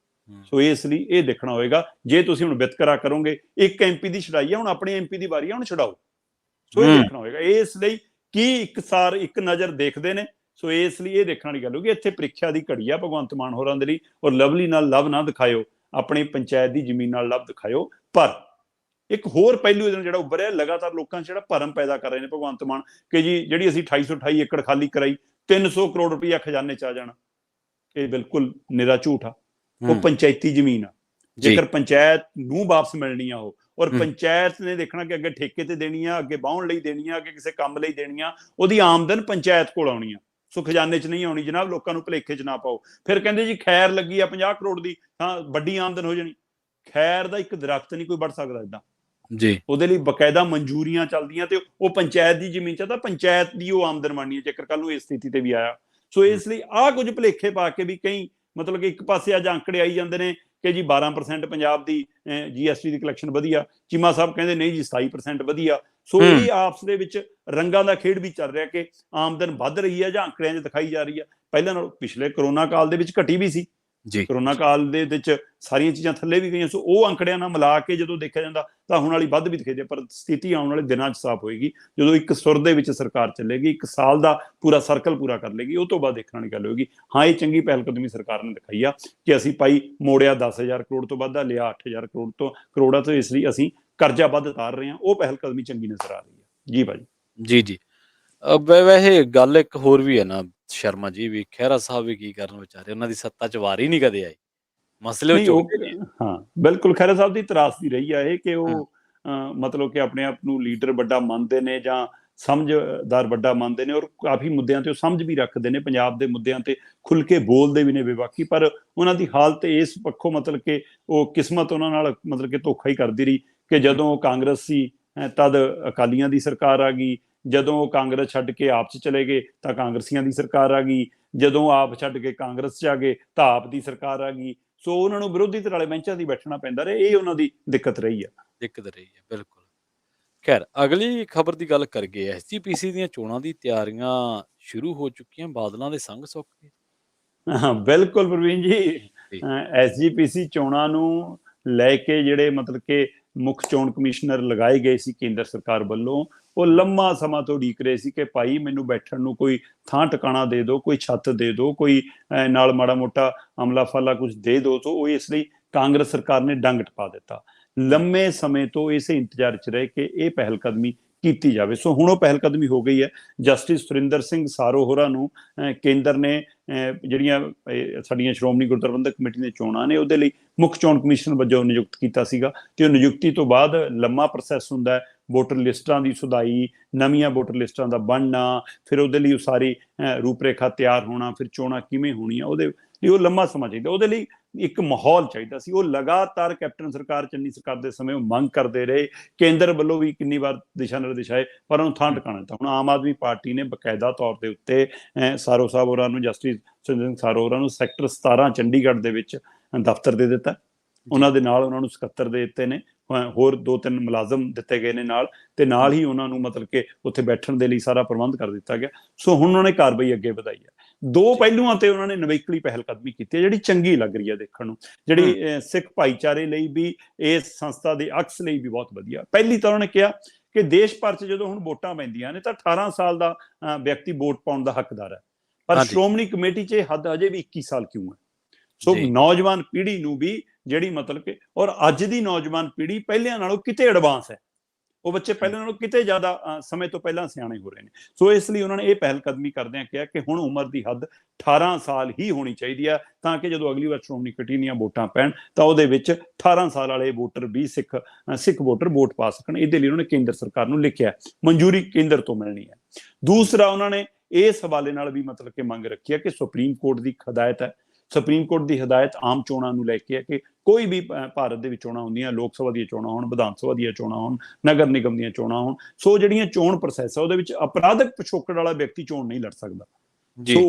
ਸੋ ਇਸ ਲਈ ਇਹ ਦੇਖਣਾ ਹੋਏਗਾ, ਜੇ ਤੁਸੀਂ ਹੁਣ ਵਿਤਕਰਾ ਕਰੋਗੇ, ਇੱਕ MP ਦੀ ਛਡਾਈ ਆ, ਹੁਣ ਆਪਣੇ MP ਦੀ ਵਾਰੀ ਆ, ਹੁਣ ਛਡਾਓ। ਸੋ ਇਹ ਦੇਖਣਾ ਹੋਏਗਾ। ਇਸ ਲਈ ਕੀ ਇੱਕ ਨਜ਼ਰ ਦੇਖਦੇ ਨੇ। ਸੋ ਇਸ ਲਈ ਇਹ ਦੇਖਣ ਵਾਲੀ ਗੱਲ ਹੋਊਗੀ, ਇੱਥੇ ਪ੍ਰੀਖਿਆ ਦੀ ਘੜੀ ਆ ਭਗਵੰਤ ਮਾਨ ਹੋਰਾਂ ਦੇ ਲਈ, ਔਰ ਲਵਲੀ ਨਾਲ ਲਵ ਨਾ ਦਿਖਾਇਓ, ਆਪਣੀ ਪੰਚਾਇਤ ਦੀ ਜ਼ਮੀਨ ਨਾਲ ਲਵ ਦਿਖਾਇਓ। ਪਰ ਇੱਕ ਹੋਰ ਪਹਿਲੂ ਇਹਦੇ ਨਾਲ ਜਿਹੜਾ ਉੱਭਰਿਆ, ਲਗਾਤਾਰ ਲੋਕਾਂ 'ਚ ਜਿਹੜਾ ਭਰਮ ਪੈਦਾ ਕਰ ਰਹੇ ਨੇ ਭਗਵੰਤ ਮਾਨ ਕਿ ਜੀ ਜਿਹੜੀ ਅਸੀਂ 2828 ਏਕੜ ਖਾਲੀ ਕਰਾਈ, 300 ਕਰੋੜ ਰੁਪਈਆ ਖਜ਼ਾਨੇ 'ਚ ਆ ਜਾਣਾ, ਇਹ ਬਿਲਕੁਲ ਨਿਰਾ ਝੂਠ ਆ। ਉਹ ਪੰਚਾਇਤੀ ਜ਼ਮੀਨ ਆ, ਜੇਕਰ ਪੰਚਾਇਤ ਨੂੰ ਵਾਪਸ ਮਿਲਣੀ ਆ ਉਹ, ਔਰ ਪੰਚਾਇਤ ਨੇ ਦੇਖਣਾ ਕਿ ਅੱਗੇ ਠੇਕੇ ਤੇ ਦੇਣੀ ਆ, ਅੱਗੇ ਵਾਹੁਣ ਲਈ ਦੇਣੀ ਆ, ਅੱਗੇ ਕਿਸੇ ਕੰਮ ਲਈ ਦੇਣੀ ਆ, ਉਹਦੀ ਆਮਦਨ ਪੰਚਾਇਤ ਕੋਲ ਆਉਣੀ ਆ। ਸੋ ਖਜ਼ਾਨੇ 'ਚ ਨਹੀਂ ਆਉਣੀ ਜਨਾਬ, ਲੋਕਾਂ ਨੂੰ ਭੁਲੇਖੇ 'ਚ ਨਾ ਪਾਓ। ਫਿਰ ਕਹਿੰਦੇ ਜੀ ਖੈਰ ਲੱਗੀ ਆ 50 ਕਰੋੜ ਦੀ, ਹਾਂ ਵੱਡੀ ਆਮਦਨ ਹੋ ਜਾਣੀ। ਖੈਰ ਦਾ ਇੱਕ ਦਰਖਤ ਨਹੀਂ ਕੋਈ ਵੱਢ ਸਕਦਾ ਏਦਾਂ ਜੀ, ਉਹਦੇ ਲਈ ਬਕਾਇਦਾ ਮਨਜ਼ੂਰੀਆਂ ਚੱਲਦੀਆਂ, ਤੇ ਉਹ ਪੰਚਾਇਤ ਦੀ ਜ਼ਮੀਨ 'ਚ ਤਾਂ ਪੰਚਾਇਤ ਦੀ ਉਹ ਆਮਦਨ ਬਣਨੀ ਹੈ ਜੇਕਰ ਕੱਲ ਨੂੰ ਇਸ ਸਥਿਤੀ ਤੇ ਵੀ ਆਇਆ। ਸੋ ਇਸ ਲਈ ਆਹ ਕੁਝ ਭੁਲੇਖੇ ਪਾ ਕੇ ਵੀ ਕਈ ਮਤਲਬ ਕਿ ਇੱਕ ਪਾਸੇ ਅੱਜ ਅੰਕੜੇ ਆਈ ਜਾਂਦੇ ਨੇ ਕਿ ਜੀ 12% ਪੰਜਾਬ ਦੀ GST ਦੀ ਕਲੈਕਸ਼ਨ ਵਧੀਆ, ਚੀਮਾ ਸਾਹਿਬ ਕਹਿੰਦੇ ਨਹੀਂ ਜੀ 27% ਵਧੀਆ। ਸੋ ਇਹ ਆਪਸ ਦੇ ਵਿੱਚ ਰੰਗਾਂ ਦਾ ਖੇਡ ਵੀ ਚੱਲ ਰਿਹਾ ਕਿ ਆਮਦਨ ਵੱਧ ਰਹੀ ਹੈ ਜਾਂ ਅੰਕੜਿਆਂ 'ਚ ਦਿਖਾਈ ਜਾ ਰਹੀ ਹੈ। ਪਹਿਲਾਂ ਨਾਲੋਂ ਪਿਛਲੇ ਕਰੋਨਾ ਕਾਲ ਦੇ ਵਿੱਚ ਘਟੀ ਵੀ ਸੀ ਜੀ, ਕਰੋਨਾ ਕਾਲ ਦੇ ਵਿੱਚ ਸਾਰੀਆਂ ਚੀਜ਼ਾਂ ਥੱਲੇ ਵੀ ਗਈਆਂ। ਸੋ ਉਹ ਅੰਕੜਿਆਂ ਨਾਲ ਮਿਲਾ ਕੇ ਜਦੋਂ ਦੇਖਿਆ ਜਾਂਦਾ ਤਾਂ ਹੁਣ ਵਾਲੀ ਵੱਧ ਵੀ ਦਿਖਦੀ ਹੈ, ਪਰ ਸਥਿਤੀ ਆਉਣ ਵਾਲੇ ਦਿਨਾਂ 'ਚ ਸਾਫ਼ ਹੋਏਗੀ ਜਦੋਂ ਇੱਕ ਸੁਰ ਦੇ ਵਿੱਚ ਸਰਕਾਰ ਚੱਲੇਗੀ, 1 ਸਾਲ ਦਾ ਪੂਰਾ ਸਰਕਲ ਪੂਰਾ ਕਰ ਲੇਗੀ। ਉਹ ਤੋਂ ਬਾਅਦ ਦੇਖਣ ਵਾਲੀ ਗੱਲ ਹੋਏਗੀ। ਹਾਂ, ਇਹ ਚੰਗੀ ਪਹਿਲਕਦਮੀ ਸਰਕਾਰ ਨੇ ਦਿਖਾਈ ਆ ਕਿ ਅਸੀਂ ਭਾਈ ਮੋੜਿਆ 10,000 ਕਰੋੜ ਤੋਂ ਵੱਧ, ਲਿਆ 8,000 ਕਰੋੜ ਤੋਂ, ਇਸ ਲਈ ਅਸੀਂ ਕਰਜ਼ਾ ਵੱਧ ਉਤਾਰ ਰਹੇ ਹਾਂ। ਉਹ ਪਹਿਲਕਦਮੀ ਚੰਗੀ ਨਜ਼ਰ ਆ ਰਹੀ ਹੈ। ਜੀ ਭਾਜੀ। ਜੀ। ਵੈਸੇ ਗੱਲ ਇੱਕ ਹੋਰ ਵੀ ਹੈ ਨਾ ਸ਼ਰਮਾ ਜੀ, ਵੀ ਖਹਿਰਾ ਸਾਹਿਬ ਵੀ ਕੀ ਕਰਨ ਵਿਚਾਰੇ, ਉਹਨਾਂ ਦੀ ਸੱਤਾ 'ਚ ਵਾਰੀ ਨਹੀਂ ਕਦੇ ਆਈ, ਮਸਲੇ ਉਹ ਨਹੀਂ ਉਹ ਚੁੱਕਦੇ ਨਹੀਂ। ਹਾਂ ਬਿਲਕੁਲ ਖਹਿਰਾ ਸਾਹਿਬ ਦੀ ਤਰਾਸਦੀ ਰਹੀ ਆ ਇਹ ਕਿ ਹਾਂ, ਉਹ ਮਤਲਬ ਕਿ ਆਪਣੇ ਆਪ ਨੂੰ ਲੀਡਰ ਵੱਡਾ ਮੰਨਦੇ ਨੇ ਜਾਂ ਸਮਝਦਾਰ ਵੱਡਾ ਮੰਨਦੇ ਨੇ, ਔਰ ਕਾਫੀ ਮੁੱਦਿਆਂ ਤੇ ਉਹ ਸਮਝ ਵੀ ਰੱਖਦੇ ਨੇ, ਪੰਜਾਬ ਦੇ ਮੁੱਦਿਆਂ ਤੇ ਖੁੱਲ ਕੇ ਬੋਲਦੇ ਵੀ ਨੇ ਬੇਬਾਕੀ। ਪਰ ਉਹਨਾਂ ਦੀ ਹਾਲਤ ਇਸ ਪੱਖੋਂ ਮਤਲਬ ਕਿ ਉਹ ਕਿਸਮਤ ਉਹਨਾਂ ਨਾਲ ਮਤਲਬ ਕਿ ਧੋਖਾ ਹੀ ਕਰਦੀ ਰਹੀ ਕਿ ਜਦੋਂ ਉਹ ਕਾਂਗਰਸ ਸੀ ਤਦ ਅਕਾਲੀਆਂ ਦੀ ਸਰਕਾਰ ਆ ਗਈ, ਜਦੋਂ ਉਹ ਕਾਂਗਰਸ ਛੱਡ ਕੇ ਆਪ 'ਚ ਚਲੇ ਗਏ ਤਾਂ ਕਾਂਗਰਸੀਆਂ ਦੀ ਸਰਕਾਰ ਆ ਗਈ, ਜਦੋਂ ਆਪ ਛੱਡ ਕੇ ਕਾਂਗਰਸ 'ਚ ਆ ਗਏ ਤਾਂ ਆਪ ਦੀ ਸਰਕਾਰ ਆ ਗਈ। ਸੋ ਉਹਨਾਂ ਨੂੰ ਵਿਰੋਧੀ ਧਿਰ ਵਾਲੇ ਬੈਂਚਾਂ ਦੀ ਬੈਠਣਾ ਪੈਂਦਾ ਰਿਹਾ, ਇਹ ਉਹਨਾਂ ਦੀ ਦਿੱਕਤ ਰਹੀ ਆ। ਦਿੱਕਤ ਰਹੀ ਹੈ ਬਿਲਕੁਲ। ਖੈਰ ਅਗਲੀ ਖਬਰ ਦੀ ਗੱਲ ਕਰੀਏ, ਐਸਜੀਪੀਸੀ ਦੀਆਂ ਚੋਣਾਂ ਦੀ ਤਿਆਰੀਆਂ ਸ਼ੁਰੂ ਹੋ ਚੁੱਕੀਆਂ, ਬਾਦਲਾਂ ਦੇ ਸੰਗ ਸੁੱਕ ਗਏ। ਹਾਂ ਬਿਲਕੁਲ ਪ੍ਰਵੀਨ ਜੀ, ਜੀ ਐਸਜੀਪੀਸੀ ਚੋਣਾਂ ਨੂੰ ਲੈ ਕੇ ਜਿਹੜੇ ਮਤਲਬ ਕਿ ਮੁੱਖ ਚੋਣ ਕਮਿਸ਼ਨਰ ਲਗਾਏ ਗਏ ਸੀ ਕੇਂਦਰ ਸਰਕਾਰ ਵੱਲੋਂ, ਉਹ ਲੰਮਾ ਸਮਾਂ ਤੋਂ ਉਡੀਕ ਰਹੇ ਸੀ ਕਿ ਭਾਈ ਮੈਨੂੰ ਬੈਠਣ ਨੂੰ ਕੋਈ ਥਾਂ ਟਿਕਾਣਾ ਦੇ ਦਿਓ, ਕੋਈ ਛੱਤ ਦੇ ਦਿਓ, ਕੋਈ ਨਾਲ ਮਾੜਾ ਮੋਟਾ ਅਮਲਾ ਫਾਲਾ ਕੁਝ ਦੇ ਦਿਓ। ਤੋਂ ਉਹ ਇਸ ਲਈ ਕਾਂਗਰਸ ਸਰਕਾਰ ਨੇ ਡੰਗ ਟਪਾ ਦਿੱਤਾ। ਲੰਮੇ ਸਮੇਂ ਤੋਂ ਇਸੇ ਇੰਤਜ਼ਾਰ 'ਚ ਰਹੇ ਕਿ ਇਹ ਪਹਿਲ ਕਦਮੀ ਕੀਤੀ ਜਾਵੇ। ਸੋ ਹੁਣ ਉਹ ਪਹਿਲ ਕਦਮੀ ਹੋ ਗਈ ਹੈ। ਜਸਟਿਸ ਸੁਰਿੰਦਰ ਸਿੰਘ ਸਾਰੋ ਹੋਰਾਂ ਨੂੰ ਕੇਂਦਰ ਨੇ ਜਿਹੜੀਆਂ ਸਾਡੀਆਂ ਸ਼੍ਰੋਮਣੀ ਗੁਰਦੁਆਰਾ ਪ੍ਰਬੰਧਕ ਕਮੇਟੀ ਦੀਆਂ ਚੋਣਾਂ ਨੇ ਉਹਦੇ ਲਈ ਮੁੱਖ ਚੋਣ ਕਮਿਸ਼ਨ ਵਜੋਂ ਨਿਯੁਕਤ ਕੀਤਾ ਸੀਗਾ। ਤੇ ਉਹ ਨਿਯੁਕਤੀ ਤੋਂ ਬਾਅਦ ਲੰਮਾ ਪ੍ਰੋਸੈਸ ਹੁੰਦਾ ਹੈ, ਵੋਟਰ ਲਿਸਟਾਂ ਦੀ ਸੁਧਾਈ, ਨਵੀਆਂ ਵੋਟਰ ਲਿਸਟਾਂ ਦਾ ਬਣਨਾ, ਫਿਰ ਉਹਦੇ ਲਈ ਉਹ ਸਾਰੀ ਰੂਪਰੇਖਾ ਤਿਆਰ ਹੋਣਾ, ਫਿਰ ਚੋਣਾਂ ਕਿਵੇਂ ਹੋਣੀਆਂ, ਉਹਦੇ ਲਈ ਉਹ ਲੰਮਾ ਸਮਾਂ ਚਾਹੀਦਾ, ਉਹਦੇ ਲਈ ਇੱਕ ਮਾਹੌਲ ਚਾਹੀਦਾ ਸੀ। ਉਹ ਲਗਾਤਾਰ ਕੈਪਟਨ ਸਰਕਾਰ, ਚੰਨੀ ਸਰਕਾਰ ਦੇ ਸਮੇਂ ਉਹ ਮੰਗ ਕਰਦੇ ਰਹੇ, ਕੇਂਦਰ ਵੱਲੋਂ ਵੀ ਕਿੰਨੀ ਵਾਰ ਦਿਸ਼ਾ ਨਿਰਦੇਸ਼ ਆਏ, ਪਰ ਉਹਨੂੰ ਥਾਂ ਟਿਕਾਣਾ ਦਿੱਤਾ। ਹੁਣ ਆਮ ਆਦਮੀ ਪਾਰਟੀ ਨੇ ਬਕਾਇਦਾ ਤੌਰ ਦੇ ਉੱਤੇ ਸਾਰੋ ਸਾਹਿਬ ਹੋਰਾਂ ਨੂੰ, ਜਸਟਿਸ ਸੁਰਿੰਦਰ ਸਿੰਘ ਸਾਰੋ ਹੋਰਾਂ ਨੂੰ ਸੈਕਟਰ 17 ਚੰਡੀਗੜ੍ਹ ਦੇ ਵਿੱਚ ਦਫ਼ਤਰ ਦੇ ਦਿੱਤਾ। ਉਹਨਾਂ ਦੇ ਨਾਲ ਉਹਨਾਂ ਨੂੰ ਸਕੱਤਰ ਦੇ ਦਿੱਤੇ ਨੇ, ਹੋਰ 2-3 ਮੁਲਾਜ਼ਮ ਦਿੱਤੇ ਗਏ ਨੇ ਨਾਲ, ਤੇ ਨਾਲ ਹੀ ਉਹਨਾਂ ਨੂੰ ਮਤਲਬ ਕਿ ਉੱਥੇ ਬੈਠਣ ਦੇ ਲਈ ਸਾਰਾ ਪ੍ਰਬੰਧ ਕਰ ਦਿੱਤਾ ਗਿਆ। ਸੋ ਹੁਣ ਉਹਨਾਂ ਨੇ ਕਾਰਵਾਈ ਅੱਗੇ ਵਧਾਈ ਹੈ। ਦੋ ਪਹਿਲੂਆਂ ਤੇ ਉਹਨਾਂ ਨੇ ਨਵੇਕਲੀ ਪਹਿਲ ਕਦਮੀ ਕੀਤੀ ਹੈ ਜਿਹੜੀ ਚੰਗੀ ਲੱਗ ਰਹੀ ਹੈ ਦੇਖਣ ਨੂੰ, ਜਿਹੜੀ ਸਿੱਖ ਭਾਈਚਾਰੇ ਲਈ ਵੀ, ਇਸ ਸੰਸਥਾ ਦੇ ਅਕਸ ਲਈ ਵੀ ਬਹੁਤ ਵਧੀਆ। ਪਹਿਲੀ ਤਾਂ ਉਹਨਾਂ ਨੇ ਕਿਹਾ ਕਿ ਦੇਸ਼ ਭਰ 'ਚ ਜਦੋਂ ਹੁਣ ਵੋਟਾਂ ਪੈਂਦੀਆਂ ਨੇ ਤਾਂ 18 ਸਾਲ ਦਾ ਵਿਅਕਤੀ ਵੋਟ ਪਾਉਣ ਦਾ ਹੱਕਦਾਰ ਹੈ, ਪਰ ਸ਼੍ਰੋਮਣੀ ਕਮੇਟੀ 'ਚ ਇਹ ਹੱਦ ਅਜੇ ਵੀ 21 ਸਾਲ ਕਿਉਂ ਹੈ? ਸੋ ਨੌਜਵਾਨ ਪੀੜ੍ਹੀ ਨੂੰ ਵੀ ਜਿਹੜੀ ਮਤਲਬ ਕਿ, ਔਰ ਅੱਜ ਦੀ ਨੌਜਵਾਨ ਪੀੜ੍ਹੀ ਪਹਿਲਿਆਂ ਨਾਲੋਂ ਕਿਤੇ ਐਡਵਾਂਸ ਹੈ, ਉਹ ਬੱਚੇ ਪਹਿਲਾਂ ਨਾਲੋਂ ਕਿਤੇ ਜ਼ਿਆਦਾ ਸਮੇਂ ਤੋਂ ਪਹਿਲਾਂ ਸਿਆਣੇ ਹੋ ਰਹੇ ਨੇ। ਸੋ ਇਸ ਲਈ ਉਹਨਾਂ ਨੇ ਇਹ ਪਹਿਲ ਕਦਮੀ ਕਰਦਿਆਂ ਕਿਹਾ ਕਿ ਹੁਣ ਉਮਰ ਦੀ ਹੱਦ 18 ਸਾਲ ਹੀ ਹੋਣੀ ਚਾਹੀਦੀ ਹੈ, ਤਾਂ ਕਿ ਜਦੋਂ ਅਗਲੀ ਵਾਰ ਸ਼੍ਰੋਮਣੀ ਕਮੇਟੀ ਦੀਆਂ ਵੋਟਾਂ ਪੈਣ ਤਾਂ ਉਹਦੇ ਵਿੱਚ 18 ਸਾਲ ਵਾਲੇ ਵੋਟਰ ਵੀ ਸਿੱਖ ਵੋਟਰ ਵੋਟ ਪਾ ਸਕਣ। ਇਹਦੇ ਲਈ ਉਹਨਾਂ ਨੇ ਕੇਂਦਰ ਸਰਕਾਰ ਨੂੰ ਲਿਖਿਆ, ਮਨਜ਼ੂਰੀ ਕੇਂਦਰ ਤੋਂ ਮਿਲਣੀ ਹੈ। ਦੂਸਰਾ, ਉਹਨਾਂ ਨੇ ਇਸ ਹਵਾਲੇ ਨਾਲ ਵੀ ਮਤਲਬ ਕਿ ਮੰਗ ਰੱਖੀ ਹੈ ਕਿ ਸੁਪਰੀਮ ਕੋਰਟ ਦੀ ਹਦਾਇਤ ਹੈ, ਸੁਪਰੀਮ ਕੋਰਟ ਦੀ ਹਦਾਇਤ ਆਮ ਚੋਣਾਂ ਨੂੰ ਲੈ ਕੇ ਹੈ ਕਿ ਕੋਈ ਵੀ ਭਾਰਤ ਦੇ ਵਿੱਚ ਚੋਣਾਂ ਹੁੰਦੀਆਂ, ਲੋਕ ਸਭਾ ਦੀਆਂ ਚੋਣਾਂ ਹੋਣ, ਵਿਧਾਨ ਸਭਾ ਦੀਆਂ ਚੋਣਾਂ ਹੋਣ, ਨਗਰ ਨਿਗਮ ਦੀਆਂ ਚੋਣਾਂ ਹੋਣ, ਸੋ ਜਿਹੜੀਆਂ ਚੋਣ ਪ੍ਰੋਸੈਸ ਹੈ ਉਹਦੇ ਵਿੱਚ ਅਪਰਾਧਕ ਪਿਛੋਕੜ ਵਾਲਾ ਵਿਅਕਤੀ ਚੋਣ ਨਹੀਂ ਲੜ ਸਕਦਾ। ਸੋ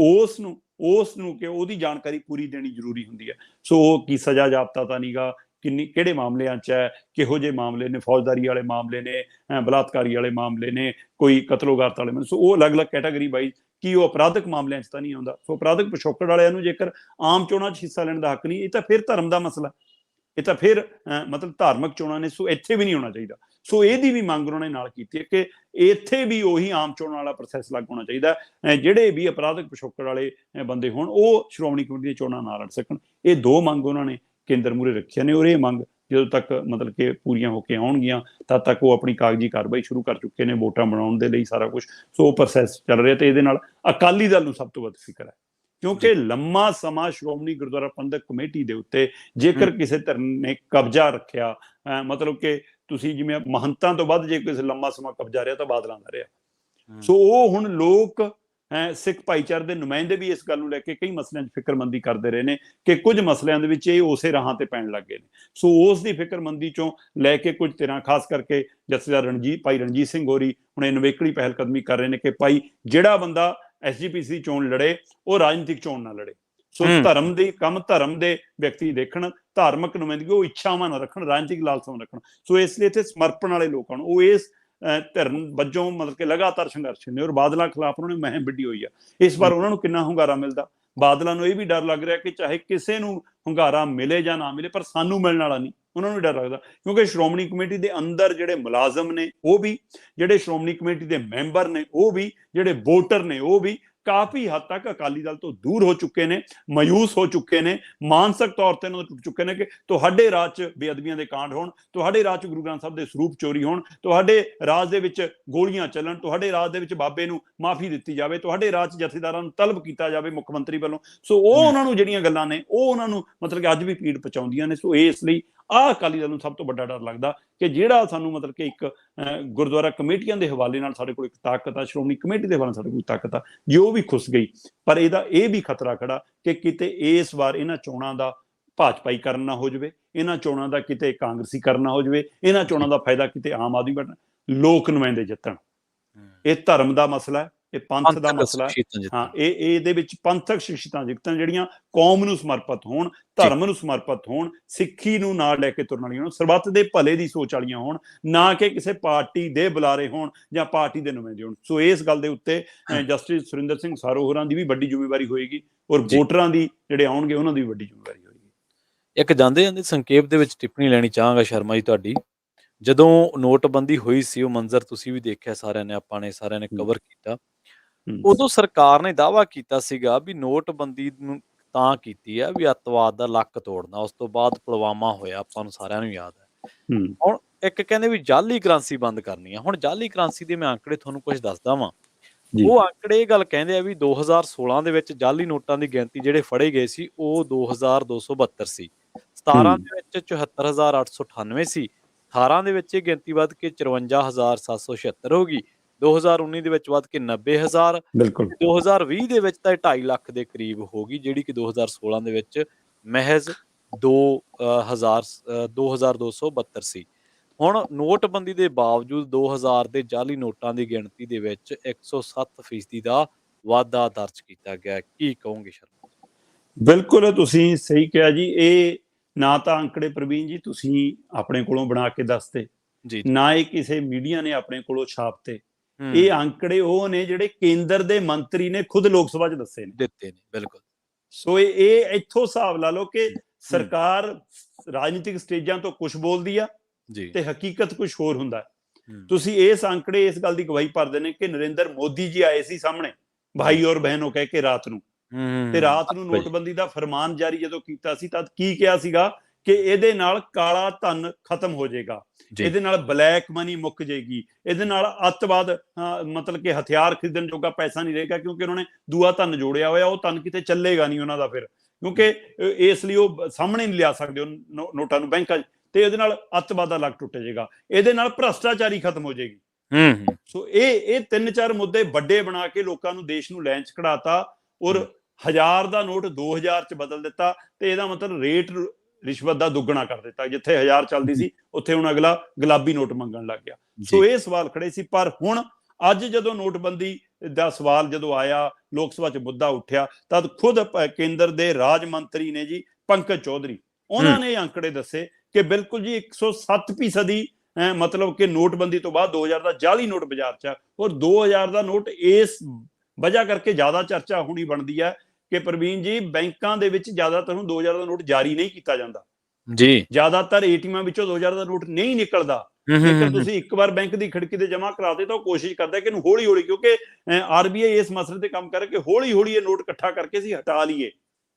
ਉਸ ਨੂੰ ਕਿ ਉਹਦੀ ਜਾਣਕਾਰੀ ਪੂਰੀ ਦੇਣੀ ਜ਼ਰੂਰੀ ਹੁੰਦੀ ਹੈ। ਸੋ ਉਹ ਕੀ ਸਜ਼ਾ ਜਾਬਤਾ ਤਾਂ ਨੀਗਾ, ਕਿਹੜੇ ਮਾਮਲਿਆਂ 'ਚ ਹੈ, ਕਿਹੋ ਜਿਹੇ ਮਾਮਲੇ ਨੇ, ਫੌਜਦਾਰੀ ਵਾਲੇ ਮਾਮਲੇ ਨੇ, ਬਲਾਤਕਾਰੀ ਵਾਲੇ ਮਾਮਲੇ ਨੇ, ਕੋਈ ਕਤਲੋਗਾਰਤ ਵਾਲੇ ਮਾਮਲੇ, ਸੋ ਉਹ ਅਲੱਗ-ਅਲੱਗ ਕੈਟਾਗਰੀ ਵਾਈਜ਼, ਕੀ ਉਹ ਅਪਰਾਧਕ ਮਾਮਲਿਆਂ 'ਚ ਤਾਂ ਨਹੀਂ ਆਉਂਦਾ। ਸੋ ਅਪਰਾਧਕ ਪਿਛੋਕੜ ਵਾਲਿਆਂ ਨੂੰ ਜੇਕਰ ਆਮ ਚੋਣਾਂ 'ਚ ਹਿੱਸਾ ਲੈਣ ਦਾ ਹੱਕ ਨਹੀਂ, ਇਹ ਤਾਂ ਫਿਰ ਧਰਮ ਦਾ ਮਸਲਾ, ਇਹ ਤਾਂ ਫਿਰ ਮਤਲਬ ਧਾਰਮਿਕ ਚੋਣਾਂ ਨੇ, ਸੋ ਇੱਥੇ ਵੀ ਨਹੀਂ ਹੋਣਾ ਚਾਹੀਦਾ। ਸੋ ਇਹਦੀ ਵੀ ਮੰਗ ਉਹਨਾਂ ਨੇ ਨਾਲ ਕੀਤੀ ਹੈ ਕਿ ਇੱਥੇ ਵੀ ਉਹੀ ਆਮ ਚੋਣਾਂ ਵਾਲਾ ਪ੍ਰੋਸੈਸ ਲਾਗੂ ਹੋਣਾ ਚਾਹੀਦਾ, ਜਿਹੜੇ ਵੀ ਅਪਰਾਧਕ ਪਿਛੋਕੜ ਵਾਲੇ ਬੰਦੇ ਹੋਣ ਉਹ ਸ਼੍ਰੋਮਣੀ ਕਮੇਟੀ ਦੀਆਂ ਚੋਣਾਂ ਨਾ ਲੜ ਸਕਣ। ਇਹ ਦੋ ਮੰਗ ਉਹਨਾਂ ਨੇ ਕੇਂਦਰ ਮੂਹਰੇ ਰੱਖੀਆਂ ਨੇ, ਔਰ ਇਹ ਮੰਗ ਜਦੋਂ ਤੱਕ ਮਤਲਬ ਕਿ ਪੂਰੀਆਂ ਹੋ ਕੇ ਆਉਣਗੀਆਂ ਤਦ ਤੱਕ ਉਹ ਆਪਣੀ ਕਾਗਜ਼ੀ ਕਾਰਵਾਈ ਸ਼ੁਰੂ ਕਰ ਚੁੱਕੇ ਨੇ, ਵੋਟਾਂ ਬਣਾਉਣ ਦੇ ਲਈ ਸਾਰਾ ਕੁਝ। ਸੋ ਉਹ ਪ੍ਰੋਸੈਸ ਚੱਲ ਰਿਹਾ, ਤੇ ਇਹਦੇ ਨਾਲ ਅਕਾਲੀ ਦਲ ਨੂੰ ਸਭ ਤੋਂ ਵੱਧ ਫਿਕਰ ਹੈ, ਕਿਉਂਕਿ ਲੰਮਾ ਸਮਾਂ ਸ਼੍ਰੋਮਣੀ ਗੁਰਦੁਆਰਾ ਪ੍ਰਬੰਧਕ ਕਮੇਟੀ ਦੇ ਉੱਤੇ ਜੇਕਰ ਕਿਸੇ ਧਿਰ ਨੇ ਕਬਜ਼ਾ ਰੱਖਿਆ, ਮਤਲਬ ਕਿ ਤੁਸੀਂ ਜਿਵੇਂ ਮਹੰਤਾਂ ਤੋਂ ਵੱਧ ਜੇ ਕਿਸੇ ਲੰਮਾ ਸਮਾਂ ਕਬਜ਼ਾ ਰਿਹਾ ਤਾਂ ਬਾਦਲਾਂ ਦਾ ਰਿਹਾ। ਸੋ ਉਹ ਹੁਣ ਲੋਕ ਸਿੱਖ ਭਾਈਚਾਰੇ ਦੇ ਨੁਮਾਇੰਦੇ ਵੀ ਇਸ ਗੱਲ ਨੂੰ ਲੈ ਕੇ ਕਈ ਮਸਲਿਆਂ 'ਚ ਫਿਕਰਮੰਦੀ ਕਰਦੇ ਰਹੇ ਨੇ ਕਿ ਕੁਝ ਮਸਲਿਆਂ ਦੇ ਵਿੱਚ ਇਹ ਉਸੇ ਰਾਹਾਂ ਤੇ ਪੈਣ ਲੱਗ ਗਏ ਨੇ। ਸੋ ਉਸ ਦੀ ਫਿਕਰਮੰਦੀ 'ਚੋਂ ਲੈ ਕੇ ਕੁਝ ਧਿਰਾਂ, ਖਾਸ ਕਰਕੇ ਜਥੇਦਾਰ ਭਾਈ ਰਣਜੀਤ ਸਿੰਘ ਹੋਰੀ ਹੁਣ ਇਹ ਨਵੇਕਲੀ ਪਹਿਲ ਕਦਮੀ ਕਰ ਰਹੇ ਨੇ ਕਿ ਭਾਈ ਜਿਹੜਾ ਬੰਦਾ ਐਸਜੀਪੀਸੀ ਦੀ ਚੋਣ ਲੜੇ ਉਹ ਰਾਜਨੀਤਿਕ ਚੋਣ ਨਾ ਲੜੇ। ਸੋ ਧਰਮ ਦੇ ਵਿਅਕਤੀ ਦੇਖਣ, ਧਾਰਮਿਕ ਨੁਮਾਇੰਦਗੀ ਉਹ ਇੱਛਾਵਾਂ ਨਾ ਰੱਖਣ, ਰਾਜਨੀਤਿਕ ਲਾਲਸਾਵਾਂ ਰੱਖਣ। ਸੋ ਇਸ ਲਈ ਇੱਥੇ ਸਮਰਪਣ ਵਾਲੇ ਲੋਕਾਂ ਨੂੰ ਉਹ ਇਸ ਧਿਰ ਵਜੋਂ ਮਤਲਬ ਕਿ ਲਗਾਤਾਰ ਸੰਘਰਸ਼ ਨੇ, ਔਰ ਬਾਦਲਾਂ ਖਿਲਾਫ ਉਹਨਾਂ ਨੇ ਮੁਹਿੰਮ ਵਿੱਢੀ ਹੋਈ ਆ। ਇਸ ਵਾਰ ਉਹਨਾਂ ਨੂੰ ਕਿੰਨਾ ਹੁੰਗਾਰਾ ਮਿਲਦਾ, ਬਾਦਲਾਂ ਨੂੰ ਇਹ ਵੀ ਡਰ ਲੱਗ ਰਿਹਾ ਕਿ ਚਾਹੇ ਕਿਸੇ ਨੂੰ ਹੁੰਗਾਰਾ ਮਿਲੇ ਜਾਂ ਨਾ ਮਿਲੇ, ਪਰ ਸਾਨੂੰ ਮਿਲਣ ਵਾਲਾ ਨਹੀਂ, ਉਹਨਾਂ ਨੂੰ ਡਰ ਲੱਗਦਾ। ਕਿਉਂਕਿ ਸ਼੍ਰੋਮਣੀ ਕਮੇਟੀ ਦੇ ਅੰਦਰ ਜਿਹੜੇ ਮੁਲਾਜ਼ਮ ਨੇ ਉਹ ਵੀ, ਜਿਹੜੇ ਸ਼੍ਰੋਮਣੀ ਕਮੇਟੀ ਦੇ ਮੈਂਬਰ ਨੇ ਉਹ ਵੀ, ਜਿਹੜੇ ਵੋਟਰ ਨੇ ਉਹ ਵੀ ਕਾਫੀ ਹੱਦ ਤੱਕ ਅਕਾਲੀ ਦਲ ਤੋਂ ਦੂਰ ਹੋ ਚੁੱਕੇ ਨੇ, ਮਾਯੂਸ ਹੋ ਚੁੱਕੇ ਨੇ, ਮਾਨਸਿਕ ਤੌਰ ਤੇ ਉਹਨਾਂ ਤੋਂ ਟੁੱਟ ਚੁੱਕੇ ਨੇ ਕਿ ਤੁਹਾਡੇ ਰਾਜ 'ਚ ਬੇਅਦਬੀਆਂ ਦੇ ਕਾਂਡ ਹੋਣ, ਤੁਹਾਡੇ ਰਾਜ 'ਚ ਗੁਰੂ ਗ੍ਰੰਥ ਸਾਹਿਬ ਦੇ ਸਰੂਪ ਚੋਰੀ ਹੋਣ, ਤੁਹਾਡੇ ਰਾਜ ਦੇ ਵਿੱਚ ਗੋਲੀਆਂ ਚੱਲਣ, ਤੁਹਾਡੇ ਰਾਜ ਦੇ ਵਿੱਚ ਬਾਬੇ ਨੂੰ ਮਾਫੀ ਦਿੱਤੀ ਜਾਵੇ, ਤੁਹਾਡੇ ਰਾਜ 'ਚ ਜਥੇਦਾਰਾਂ ਨੂੰ ਤਲਬ ਕੀਤਾ ਜਾਵੇ ਮੁੱਖ ਮੰਤਰੀ ਵੱਲੋਂ। ਸੋ ਉਹ ਉਹਨਾਂ ਨੂੰ ਜਿਹੜੀਆਂ ਗੱਲਾਂ ਨੇ ਉਹ ਉਹਨਾਂ ਨੂੰ ਮਤਲਬ ਕਿ ਅੱਜ ਵੀ ਪੀੜ ਪਹੁੰਚਾਉਂਦੀਆਂ ਨੇ। ਸੋ ਇਸ ਲਈ ਆਹ ਅਕਾਲੀ ਦਲ ਨੂੰ ਸਭ ਤੋਂ ਵੱਡਾ ਡਰ ਲੱਗਦਾ ਕਿ ਜਿਹੜਾ ਸਾਨੂੰ ਮਤਲਬ ਕਿ ਇੱਕ ਗੁਰਦੁਆਰਾ ਕਮੇਟੀਆਂ ਦੇ ਹਵਾਲੇ ਨਾਲ ਸਾਡੇ ਕੋਲ ਇੱਕ ਤਾਕਤ ਆ, ਸ਼੍ਰੋਮਣੀ ਕਮੇਟੀ ਦੇ ਹਵਾਲੇ ਸਾਡੇ ਕੋਲ ਤਾਕਤ ਆ, ਜੇ ਉਹ ਵੀ ਖੁੱਸ ਗਈ, ਪਰ ਇਹਦਾ ਇਹ ਵੀ ਖਤਰਾ ਖੜਾ ਕਿ ਕਿਤੇ ਇਸ ਵਾਰ ਇਹਨਾਂ ਚੋਣਾਂ ਦਾ ਭਾਜਪਾਈ ਕਰਨ ਨਾ ਹੋ ਜਾਵੇ, ਇਹਨਾਂ ਚੋਣਾਂ ਦਾ ਕਿਤੇ ਕਾਂਗਰਸੀ ਕਰਨਾ ਹੋ ਜਾਵੇ, ਇਹਨਾਂ ਚੋਣਾਂ ਦਾ ਫਾਇਦਾ ਕਿਤੇ ਆਮ ਆਦਮੀ ਪਾਰਟੀ, ਲੋਕ ਨੁਮਾਇੰਦੇ ਜਿੱਤਣ। ਇਹ ਧਰਮ ਦਾ ਮਸਲਾ ਹੈ, ਇਹ ਪੰਥ ਦਾ ਮਸਲਾ ਹੈ। ਹਾਂ, ਇਹਦੇ ਵਿੱਚ ਪੰਥਕ ਸ਼ਖਸੀਅਤਾਂ ਜਿੱਤਣ ਜਿਹੜੀਆਂ ਕੌਮ ਨੂੰ ਸਮਰਪਿਤ ਹੋਣ, ਧਰਮ ਨੂੰ ਸਮਰਪਿਤ ਹੋਣ, ਸਿੱਖੀ ਨੂੰ ਨਾਲ ਲੈ ਕੇ ਤੁਰਨ ਵਾਲੀਆਂ ਹੋਣ, ਸਰਬੱਤ ਦੇ ਭਲੇ ਦੀ ਸੋਚ ਵਾਲੀਆਂ ਹੋਣ, ਨਾ ਕਿ ਕਿਸੇ ਪਾਰਟੀ ਦੇ ਬੁਲਾਰੇ ਹੋਣ ਜਾਂ ਪਾਰਟੀ ਦੇ ਨੁਮਾਇੰਦੇ ਹੋਣ। ਸੋ ਇਸ ਗੱਲ ਦੇ ਉੱਤੇ ਜਸਟਿਸ ਸੁਰਿੰਦਰ ਸਿੰਘ ਸਾਰੋ ਹੋਰਾਂ ਦੀ ਵੀ ਵੱਡੀ ਜ਼ਿੰਮੇਵਾਰੀ ਹੋਏਗੀ ਔਰ ਵੋਟਰਾਂ ਦੀ ਜਿਹੜੇ ਆਉਣਗੇ ਉਹਨਾਂ ਦੀ ਵੀ ਵੱਡੀ ਜ਼ਿੰਮੇਵਾਰੀ ਹੋਏਗੀ। ਇੱਕ ਜਾਂਦੇ ਜਾਂਦੇ ਸੰਖੇਪ ਦੇ ਵਿੱਚ ਟਿੱਪਣੀ ਲੈਣੀ ਚਾਹਾਂਗਾ ਸ਼ਰਮਾ ਜੀ ਤੁਹਾਡੀ। ਜਦੋਂ ਨੋਟਬੰਦੀ ਹੋਈ ਸੀ ਉਹ ਮੰਜ਼ਰ ਤੁਸੀਂ ਵੀ ਦੇਖਿਆ, ਸਾਰਿਆਂ ਨੇ, ਆਪਾਂ ਨੇ ਸਾਰਿਆਂ ਨੇ ਕਵਰ ਕੀਤਾ। ਉਦੋਂ ਸਰਕਾਰ ਨੇ ਦਾਅਵਾ ਕੀਤਾ ਸੀਗਾ ਵੀ ਨੋਟਬੰਦੀ ਨੂੰ ਤਾਂ ਕੀਤੀ ਹੈ ਵੀ ਅੱਤਵਾਦ ਦਾ ਲੱਕ ਤੋੜਨਾ। ਉਸ ਤੋਂ ਬਾਅਦ ਪੁਲਵਾਮਾ ਹੋਇਆ, ਆਪਾਂ ਨੂੰ ਸਾਰਿਆਂ ਨੂੰ ਯਾਦ ਹੈ। ਹੁਣ ਇੱਕ ਕਹਿੰਦੇ ਵੀ ਜਾਲੀ ਕਰੰਸੀ ਬੰਦ ਕਰਨੀ ਆ। ਹੁਣ ਜਾਲੀ ਕਰੰਸੀ ਦੇ ਮੈਂ ਆંકੜੇ ਤੁਹਾਨੂੰ ਕੁਝ ਦੱਸਦਾ ਵਾਂ। ਉਹ ਆંકੜੇ ਇਹ ਗੱਲ ਕਹਿੰਦੇ ਆ ਵੀ 2016 ਦੇ ਵਿੱਚ ਜਾਲੀ ਨੋਟਾਂ ਦੀ ਗਿਣਤੀ ਜਿਹੜੇ ਫੜੇ ਗਏ ਸੀ ਉਹ 2272 ਸੀ। 17 ਦੇ ਵਿੱਚ 74,898 ਸੀ। 18 ਦੇ ਵਿੱਚ ਇਹ ਗਿਣਤੀ ਵੱਧ ਕੇ 54,776 ਹੋ ਗਈ। 2019 ਦੇ ਵਿੱਚ ਵੱਧ ਕੇ 90,000। 2020 ਦੇ ਵਿੱਚ ਤਾਂ 2.5 ਲੱਖ ਦੇ ਕਰੀਬ ਹੋ ਗਈ, ਜਿਹੜੀ ਕਿ 2016 ਦੇ ਵਿੱਚ ਮਹਿਜ਼ 2,272 ਸੀ। ਹੁਣ ਨੋਟਬੰਦੀ ਦੇ ਬਾਵਜੂਦ 2000 ਦੇ ਜਾਲੀ ਨੋਟਾਂ ਦੀ ਗਿਣਤੀ ਦੇ ਵਿੱਚ 107% ਦਾ ਵਾਧਾ ਦਰਜ ਕੀਤਾ ਗਿਆ। ਕੀ ਕਹੋਗੇ ਸ਼ਰਮਾ? ਬਿਲਕੁਲ ਤੁਸੀਂ ਸਹੀ ਕਿਹਾ ਜੀ। ਇਹ ਨਾ ਤਾਂ ਅੰਕੜੇ ਪ੍ਰਵੀਨ ਜੀ ਤੁਸੀਂ ਆਪਣੇ ਕੋਲੋਂ ਬਣਾ ਕੇ ਦੱਸਦੇ, ਨਾ ਇਹ ਕਿਸੇ ਮੀਡੀਆ ਨੇ ਆਪਣੇ ਕੋਲੋਂ ਛਾਪਤੇ। ਇਹ ਅੰਕੜੇ ਉਹ ਨੇ ਜਿਹੜੇ ਕੇਂਦਰ ਦੇ ਮੰਤਰੀ ਨੇ ਖੁਦ ਲੋਕ ਸਭਾ 'ਚ ਦੱਸੇ ਨੇ, ਦਿੱਤੇ ਨੇ। ਬਿਲਕੁਲ। ਸੋ ਇਹ ਇੱਥੋਂ ਹਿਸਾਬ ਲਾ ਲਓ ਕਿ ਸਰਕਾਰ ਰਾਜਨੀਤਿਕ ਸਟੇਜਾਂ ਤੋਂ ਕੁਝ ਬੋਲਦੀ ਆ ਤੇ ਹਕੀਕਤ ਕੁਝ ਹੋਰ ਹੁੰਦਾ। ਤੁਸੀਂ ਇਸ ਅੰਕੜੇ ਇਸ ਗੱਲ ਦੀ ਗਵਾਹੀ ਭਰਦੇ ਨੇ ਕਿ ਨਰਿੰਦਰ ਮੋਦੀ ਜੀ ਆਏ ਸੀ ਸਾਹਮਣੇ ਭਾਈ ਔਰ ਬਹਿਨੋ ਕਹਿ ਕੇ ਰਾਤ ਨੂੰ, ਤੇ ਰਾਤ ਨੂੰ ਨੋਟਬੰਦੀ ਦਾ ਫਰਮਾਨ ਜਾਰੀ ਜਦੋਂ ਕੀਤਾ ਸੀ ਤਦ ਕੀ ਕਿਹਾ ਸੀਗਾ ਕਿ ਇਹਦੇ ਨਾਲ ਕਾਲਾ ਧਨ ਖਤਮ ਹੋ ਜਾਏਗਾ, ਇਹਦੇ ਨਾਲ ਬਲੈਕ ਮਨੀ ਮੁੱਕ ਜਾਏਗੀ, ਇਹਦੇ ਨਾਲ ਅੱਤਵਾਦ ਮਤਲਬ ਕਿ ਹਥਿਆਰ ਖਰੀਦਣ ਜੋਗਾ ਪੈਸਾ ਨਹੀਂ ਰਹੇਗਾ, ਕਿਉਂਕਿ ਉਹਨਾਂ ਨੇ ਦੂਆ ਧਨ ਜੋੜਿਆ ਹੋਇਆ, ਉਹ ਧਨ ਕਿਤੇ ਚੱਲੇਗਾ ਨਹੀਂ ਉਹਨਾਂ ਦਾ ਫਿਰ, ਕਿਉਂਕਿ ਇਸ ਲਈ ਉਹ ਸਾਹਮਣੇ ਨਹੀਂ ਲਿਆ ਸਕਦੇ ਨੋਟਾਂ ਨੂੰ ਬੈਂਕਾਂ 'ਚ, ਤੇ ਇਹਦੇ ਨਾਲ ਅੱਤਵਾਦ ਦਾ ਲੱਕ ਟੁੱਟ ਜਾਏਗਾ, ਇਹਦੇ ਨਾਲ ਭ੍ਰਸ਼ਟਾਚਾਰੀ ਖਤਮ ਹੋ ਜਾਏਗੀ। ਸੋ ਇਹ 3-4 ਮੁੱਦੇ ਵੱਡੇ ਬਣਾ ਕੇ ਲੋਕਾਂ ਨੂੰ, ਦੇਸ਼ ਨੂੰ ਲਾਈਨ 'ਚ ਖੜਾਤਾ ਔਰ 1000 ਦਾ ਨੋਟ 2000 'ਚ ਬਦਲ ਦਿੱਤਾ, ਤੇ ਇਹਦਾ ਮਤਲਬ ਰੇਟ ਰਿਸ਼ਵਤ ਦਾ ਦੁੱਗਣਾ ਕਰ ਦਿੱਤਾ। ਜਿੱਥੇ 1000 ਚੱਲਦੀ ਸੀ ਉੱਥੇ ਹੁਣ ਅਗਲਾ ਗੁਲਾਬੀ ਨੋਟ ਮੰਗਣ ਲੱਗ ਗਿਆ। ਸੋ ਇਹ ਸਵਾਲ ਖੜੇ ਸੀ, ਪਰ ਹੁਣ ਅੱਜ ਜਦੋਂ ਨੋਟਬੰਦੀ ਦਾ ਸਵਾਲ ਜਦੋਂ ਆਇਆ, ਲੋਕ ਸਭਾ 'ਚ ਮੁੱਦਾ ਉੱਠਿਆ, ਤਦ ਖੁਦ ਕੇਂਦਰ ਦੇ ਰਾਜ ਮੰਤਰੀ ਨੇ ਜੀ ਪੰਕਜ ਚੌਧਰੀ, ਉਹਨਾਂ ਨੇ ਅੰਕੜੇ ਦੱਸੇ ਕਿ ਬਿਲਕੁਲ ਜੀ 107% ਮਤਲਬ ਕਿ ਨੋਟਬੰਦੀ ਤੋਂ ਬਾਅਦ 2000 ਦਾ ਜਾਲੀ ਨੋਟ ਬਾਜ਼ਾਰ 'ਚ, ਔਰ 2000 ਦਾ ਨੋਟ ਇਸ ਵਜ੍ਹਾ ਕਰਕੇ ਜ਼ਿਆਦਾ ਚਰਚਾ ਹੋਣੀ ਬਣਦੀ ਹੈ ਕਿ ਪ੍ਰਵੀਨ ਜੀ ਬੈਂਕਾਂ ਦੇ ਵਿੱਚ ਜ਼ਿਆਦਾਤਰ ਹੁਣ 2000 ਦਾ ਨੋਟ ਜਾਰੀ ਨਹੀਂ ਕੀਤਾ ਜਾਂਦਾ ਜੀ। ਜ਼ਿਆਦਾਤਰ ਏਟੀਐਮਾਂ ਵਿੱਚੋਂ 2000 ਦਾ ਨੋਟ ਨਹੀਂ ਨਿਕਲਦਾ। ਜੇਕਰ ਤੁਸੀਂ ਇੱਕ ਵਾਰ ਬੈਂਕ ਦੀ ਖਿੜਕੀ ਤੇ ਜਮ੍ਹਾਂ ਕਰਾਤੇ ਤਾਂ ਉਹ ਕੋਸ਼ਿਸ਼ ਕਰਦਾ ਕਿ ਇਹਨੂੰ ਹੌਲੀ ਹੌਲੀ, ਕਿਉਂਕਿ ਆਰਬੀਆਈ ਇਸ ਮਸਲੇ ਤੇ ਕੰਮ ਕਰਕੇ ਹੌਲੀ ਹੌਲੀ ਇਹ ਨੋਟ ਇਕੱਠਾ ਕਰਕੇ ਅਸੀਂ ਹਟਾ ਲਈਏ,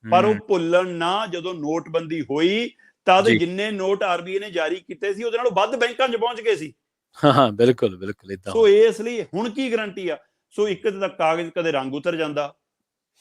ਪਰ ਉਹ ਭੁੱਲਣ ਨਾ, ਜਦੋਂ ਨੋਟਬੰਦੀ ਹੋਈ ਤਦ ਜਿੰਨੇ ਨੋਟ ਆਰਬੀਆਈ ਨੇ ਜਾਰੀ ਕੀਤੇ ਸੀ ਉਹਦੇ ਨਾਲੋਂ ਵੱਧ ਬੈਂਕਾਂ 'ਚ ਪਹੁੰਚ ਗਏ ਸੀ। ਹਾਂ, ਬਿਲਕੁਲ ਬਿਲਕੁਲ ਏਦਾਂ। ਸੋ ਇਸ ਲਈ ਹੁਣ ਕੀ ਗਰੰਟੀ ਆ? ਸੋ ਇੱਕ ਤਾਂ ਕਾਗਜ਼ ਕਦੇ ਰੰਗ ਉਤਰ ਜਾਂਦਾ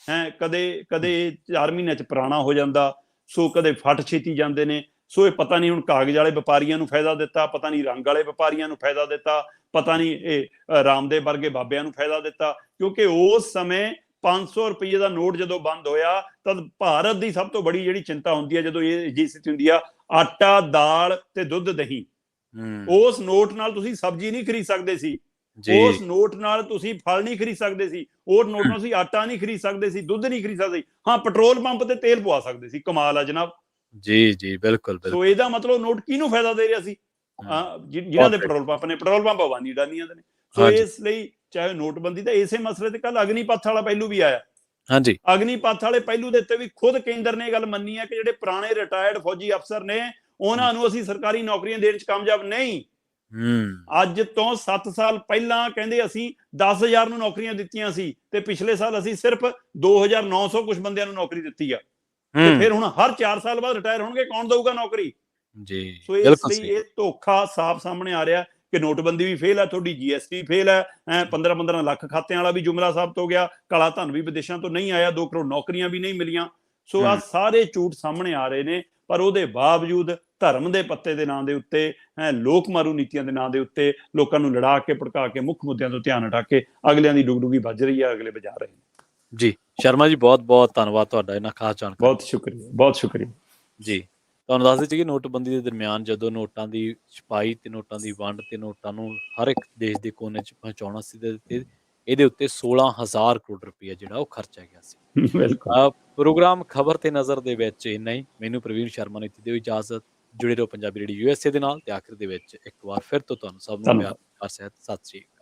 ਹੈ, ਕਦੇ 4 ਮਹੀਨਿਆਂ 'ਚ ਪੁਰਾਣਾ ਹੋ ਜਾਂਦਾ, ਸੋ ਕਦੇ ਫਟ ਛੇਤੀ ਜਾਂਦੇ ਨੇ। ਸੋ ਇਹ ਪਤਾ ਨਹੀਂ ਹੁਣ ਕਾਗਜ਼ ਵਾਲੇ ਵਪਾਰੀਆਂ ਨੂੰ ਫਾਇਦਾ ਦਿੱਤਾ, ਪਤਾ ਨਹੀਂ ਰੰਗ ਵਾਲੇ ਵਪਾਰੀਆਂ ਨੂੰ ਫਾਇਦਾ ਦਿੱਤਾ, ਪਤਾ ਨਹੀਂ ਇਹ ਰਾਮਦੇਵ ਵਰਗੇ ਬਾਬਿਆਂ ਨੂੰ ਫਾਇਦਾ ਦਿੱਤਾ, ਕਿਉਂਕਿ ਉਸ ਸਮੇਂ 500 ਰੁਪਏ ਦਾ ਨੋਟ ਜਦੋਂ ਬੰਦ ਹੋਇਆ ਤਦ ਭਾਰਤ ਦੀ ਸਭ ਤੋਂ ਬੜੀ ਜਿਹੜੀ ਚਿੰਤਾ ਹੁੰਦੀ ਹੈ ਜਦੋਂ ਇਹ ਜੀ ਸਥਿਤੀ ਹੁੰਦੀ ਆ, ਆਟਾ, ਦਾਲ ਤੇ ਦੁੱਧ, ਦਹੀਂ। ਉਸ ਨੋਟ ਨਾਲ ਤੁਸੀਂ ਸਬਜ਼ੀ ਨਹੀਂ ਖਰੀਦ ਸਕਦੇ ਸੀ, ਉਸ ਨੋਟ ਨਾਲ ਤੁਸੀਂ ਫਲ ਨਹੀਂ ਖਰੀਦ ਸਕਦੇ ਸੀ, ਉਸ ਨੋਟ ਨਾਲ ਤੁਸੀਂ ਆਟਾ ਨਹੀਂ ਖਰੀਦ ਸਕਦੇ ਸੀ, ਦੁੱਧ ਨਹੀਂ ਖਰੀਦ ਸਕਦੇ ਸੀ, ਹਾਂ ਪੈਟਰੋਲ ਪੰਪ ਤੇ ਤੇਲ ਪਵਾ ਸਕਦੇ ਸੀ। ਕਮਾਲ ਆ ਜਨਾਬ। ਜੀ ਜੀ, ਬਿਲਕੁਲ। ਸੋ ਇਹਦਾ ਮਤਲਬ ਨੋਟ ਕਿਹਨੂੰ ਫਾਇਦਾ ਦੇ ਰਿਹਾ ਸੀ? ਜਿਨ੍ਹਾਂ ਦੇ ਪੈਟਰੋਲ ਪੰਪ ਨੇ, ਪੈਟਰੋਲ ਪੰਪ ਅਵਾਨੀ ਅਡਾਨੀਆਂ ਦੇ ਨੇ। ਸੋ ਇਸ ਲਈ ਚਾਹੇ ਨੋਟਬੰਦੀ ਦਾ ਇਸੇ ਮਸਲੇ ਤੇ ਕੱਲ ਅਗਨੀਪਥ ਵਾਲਾ ਪਹਿਲੂ ਵੀ ਆਇਆ। ਹਾਂਜੀ, ਅਗਨੀਪਥ ਵਾਲੇ ਪਹਿਲੂ ਦੇ ਉੱਤੇ ਵੀ ਖੁਦ ਕੇਂਦਰ ਨੇ ਇਹ ਗੱਲ ਮੰਨੀ ਹੈ ਕਿ ਜਿਹੜੇ ਪੁਰਾਣੇ ਰਿਟਾਇਰਡ ਫੌਜੀ ਅਫਸਰ ਨੇ ਉਹਨਾਂ ਨੂੰ ਅਸੀਂ ਸਰਕਾਰੀ ਨੌਕਰੀਆਂ ਦੇਣ 'ਚ ਕਾਮਯਾਬ ਨਹੀਂ, ਹੂੰ ਅੱਜ ਤੋਂ 7 ਸਾਲ ਪਹਿਲਾਂ ਕਹਿੰਦੇ ਅਸੀਂ 10,000 ਨੂੰ ਨੌਕਰੀਆਂ ਦਿੱਤੀਆਂ ਸੀ ਤੇ ਪਿਛਲੇ ਸਾਲ ਅਸੀਂ ਸਿਰਫ 2,900 ਕੁਝ ਬੰਦਿਆਂ ਨੂੰ ਨੌਕਰੀ ਦਿੱਤੀ ਆ ਤੇ ਫਿਰ ਹੁਣ ਹਰ 4 ਸਾਲ ਬਾਅਦ ਰਿਟਾਇਰ ਹੋਣਗੇ, ਕੌਣ ਦਊਗਾ ਨੌਕਰੀ? ਜੀ ਸੋ ਇਸ ਬਿਲਕੁਲ ਲਈ ਸਹੀ ਇਹ ਧੋਖਾ ਸਾਫ਼ ਸਾਹਮਣੇ ਆ ਰਿਹਾ ਕਿ ਨੋਟਬੰਦੀ ਵੀ ਫੇਲ ਹੈ, ਤੁਹਾਡੀ GST ਫੇਲ ਹੈ, 15-15 ਲੱਖ ਖਾਤਿਆਂ ਵਾਲਾ ਵੀ ਜੁਮਲਾ ਸਾਬਤ ਹੋ ਗਿਆ, ਕਾਲਾ ਧਨ ਵੀ ਵਿਦੇਸ਼ਾਂ ਤੋਂ ਨਹੀਂ ਆਇਆ, 2 ਕਰੋੜ ਨੌਕਰੀਆਂ ਵੀ ਨਹੀਂ ਮਿਲੀਆਂ। ਸੋ ਆ ਸਾਰੇ ਝੂਠ ਸਾਹਮਣੇ ਆ ਰਹੇ ਨੇ, ਪਰ ਉਹਦੇ ਬਾਵਜੂਦ ਧਰਮ ਦੇ ਪੱਤੇ ਦੇ ਨਾਂ ਦੇ ਉੱਤੇ, ਲੋਕ ਮਾਰੂ ਨੀਤੀਆਂ ਦੇ ਨਾਂ ਦੇ ਉੱਤੇ ਲੋਕਾਂ ਨੂੰ ਲੜਾ ਕੇ ਭੜਕਾ ਕੇ ਮੁੱਖ ਮੁੱਦਿਆਂ ਤੋਂ ਧਿਆਨ ਹਟਾ ਕੇ ਅਗਲਿਆਂ ਦੀ ਡੁਗਡੁਗੀ ਵੱਜ ਰਹੀ ਹੈ, ਅਗਲੇ ਵਜਾ ਰਹੇ ਨੇ। ਜੀ ਸ਼ਰਮਾ ਜੀ, ਬਹੁਤ ਬਹੁਤ ਧੰਨਵਾਦ ਤੁਹਾਡਾ ਇਹਨਾਂ ਖਾਸ ਜਾਣਕਾਰੀ। ਬਹੁਤ ਸ਼ੁਕਰੀਆ, ਬਹੁਤ ਸ਼ੁਕਰੀਆ ਜੀ ਤੁਹਾਨੂੰ ਦੱਸ ਦਿੱਤੀ ਕਿ ਨੋਟਬੰਦੀ ਦੇ ਦਰਮਿਆਨ ਜਦੋਂ ਨੋਟਾਂ ਦੀ ਛਪਾਈ ਤੇ ਨੋਟਾਂ ਦੀ ਵੰਡ ਤੇ ਨੋਟਾਂ ਨੂੰ ਹਰ ਇੱਕ ਦੇਸ਼ ਦੇ ਕੋਨੇ 'ਚ ਪਹੁੰਚਾਉਣਾ ਸੀ ਤੇ ਇਹਦੇ ਉੱਤੇ 16,000 ਕਰੋੜ ਰੁਪਈਆ ਜਿਹੜਾ ਉਹ ਖਰਚਿਆ ਗਿਆ ਸੀ। ਬਿਲਕੁਲ। ਪ੍ਰੋਗਰਾਮ ਖਬਰ ਤੇ ਨਜ਼ਰ ਦੇ ਵਿੱਚ ਇੰਨਾ ਹੀ। ਮੈਨੂੰ ਪ੍ਰਵੀਨ ਸ਼ਰਮਾ ਨੇ ਦਿਓ ਇਜਾਜ਼ਤ। ਜੁੜੇ ਰਹੋ ਪੰਜਾਬੀ ਰੇਡੀਓ USA ਦੇ ਨਾਲ। ਤੇ ਆਖਿਰ ਦੇ ਵਿੱਚ ਇੱਕ ਵਾਰ ਫਿਰ ਤੋਂ ਤੁਹਾਨੂੰ ਸਭ ਨੂੰ ਪਿਆਰ ਸਤਿ ਸ੍ਰੀ ਅਕਾਲ।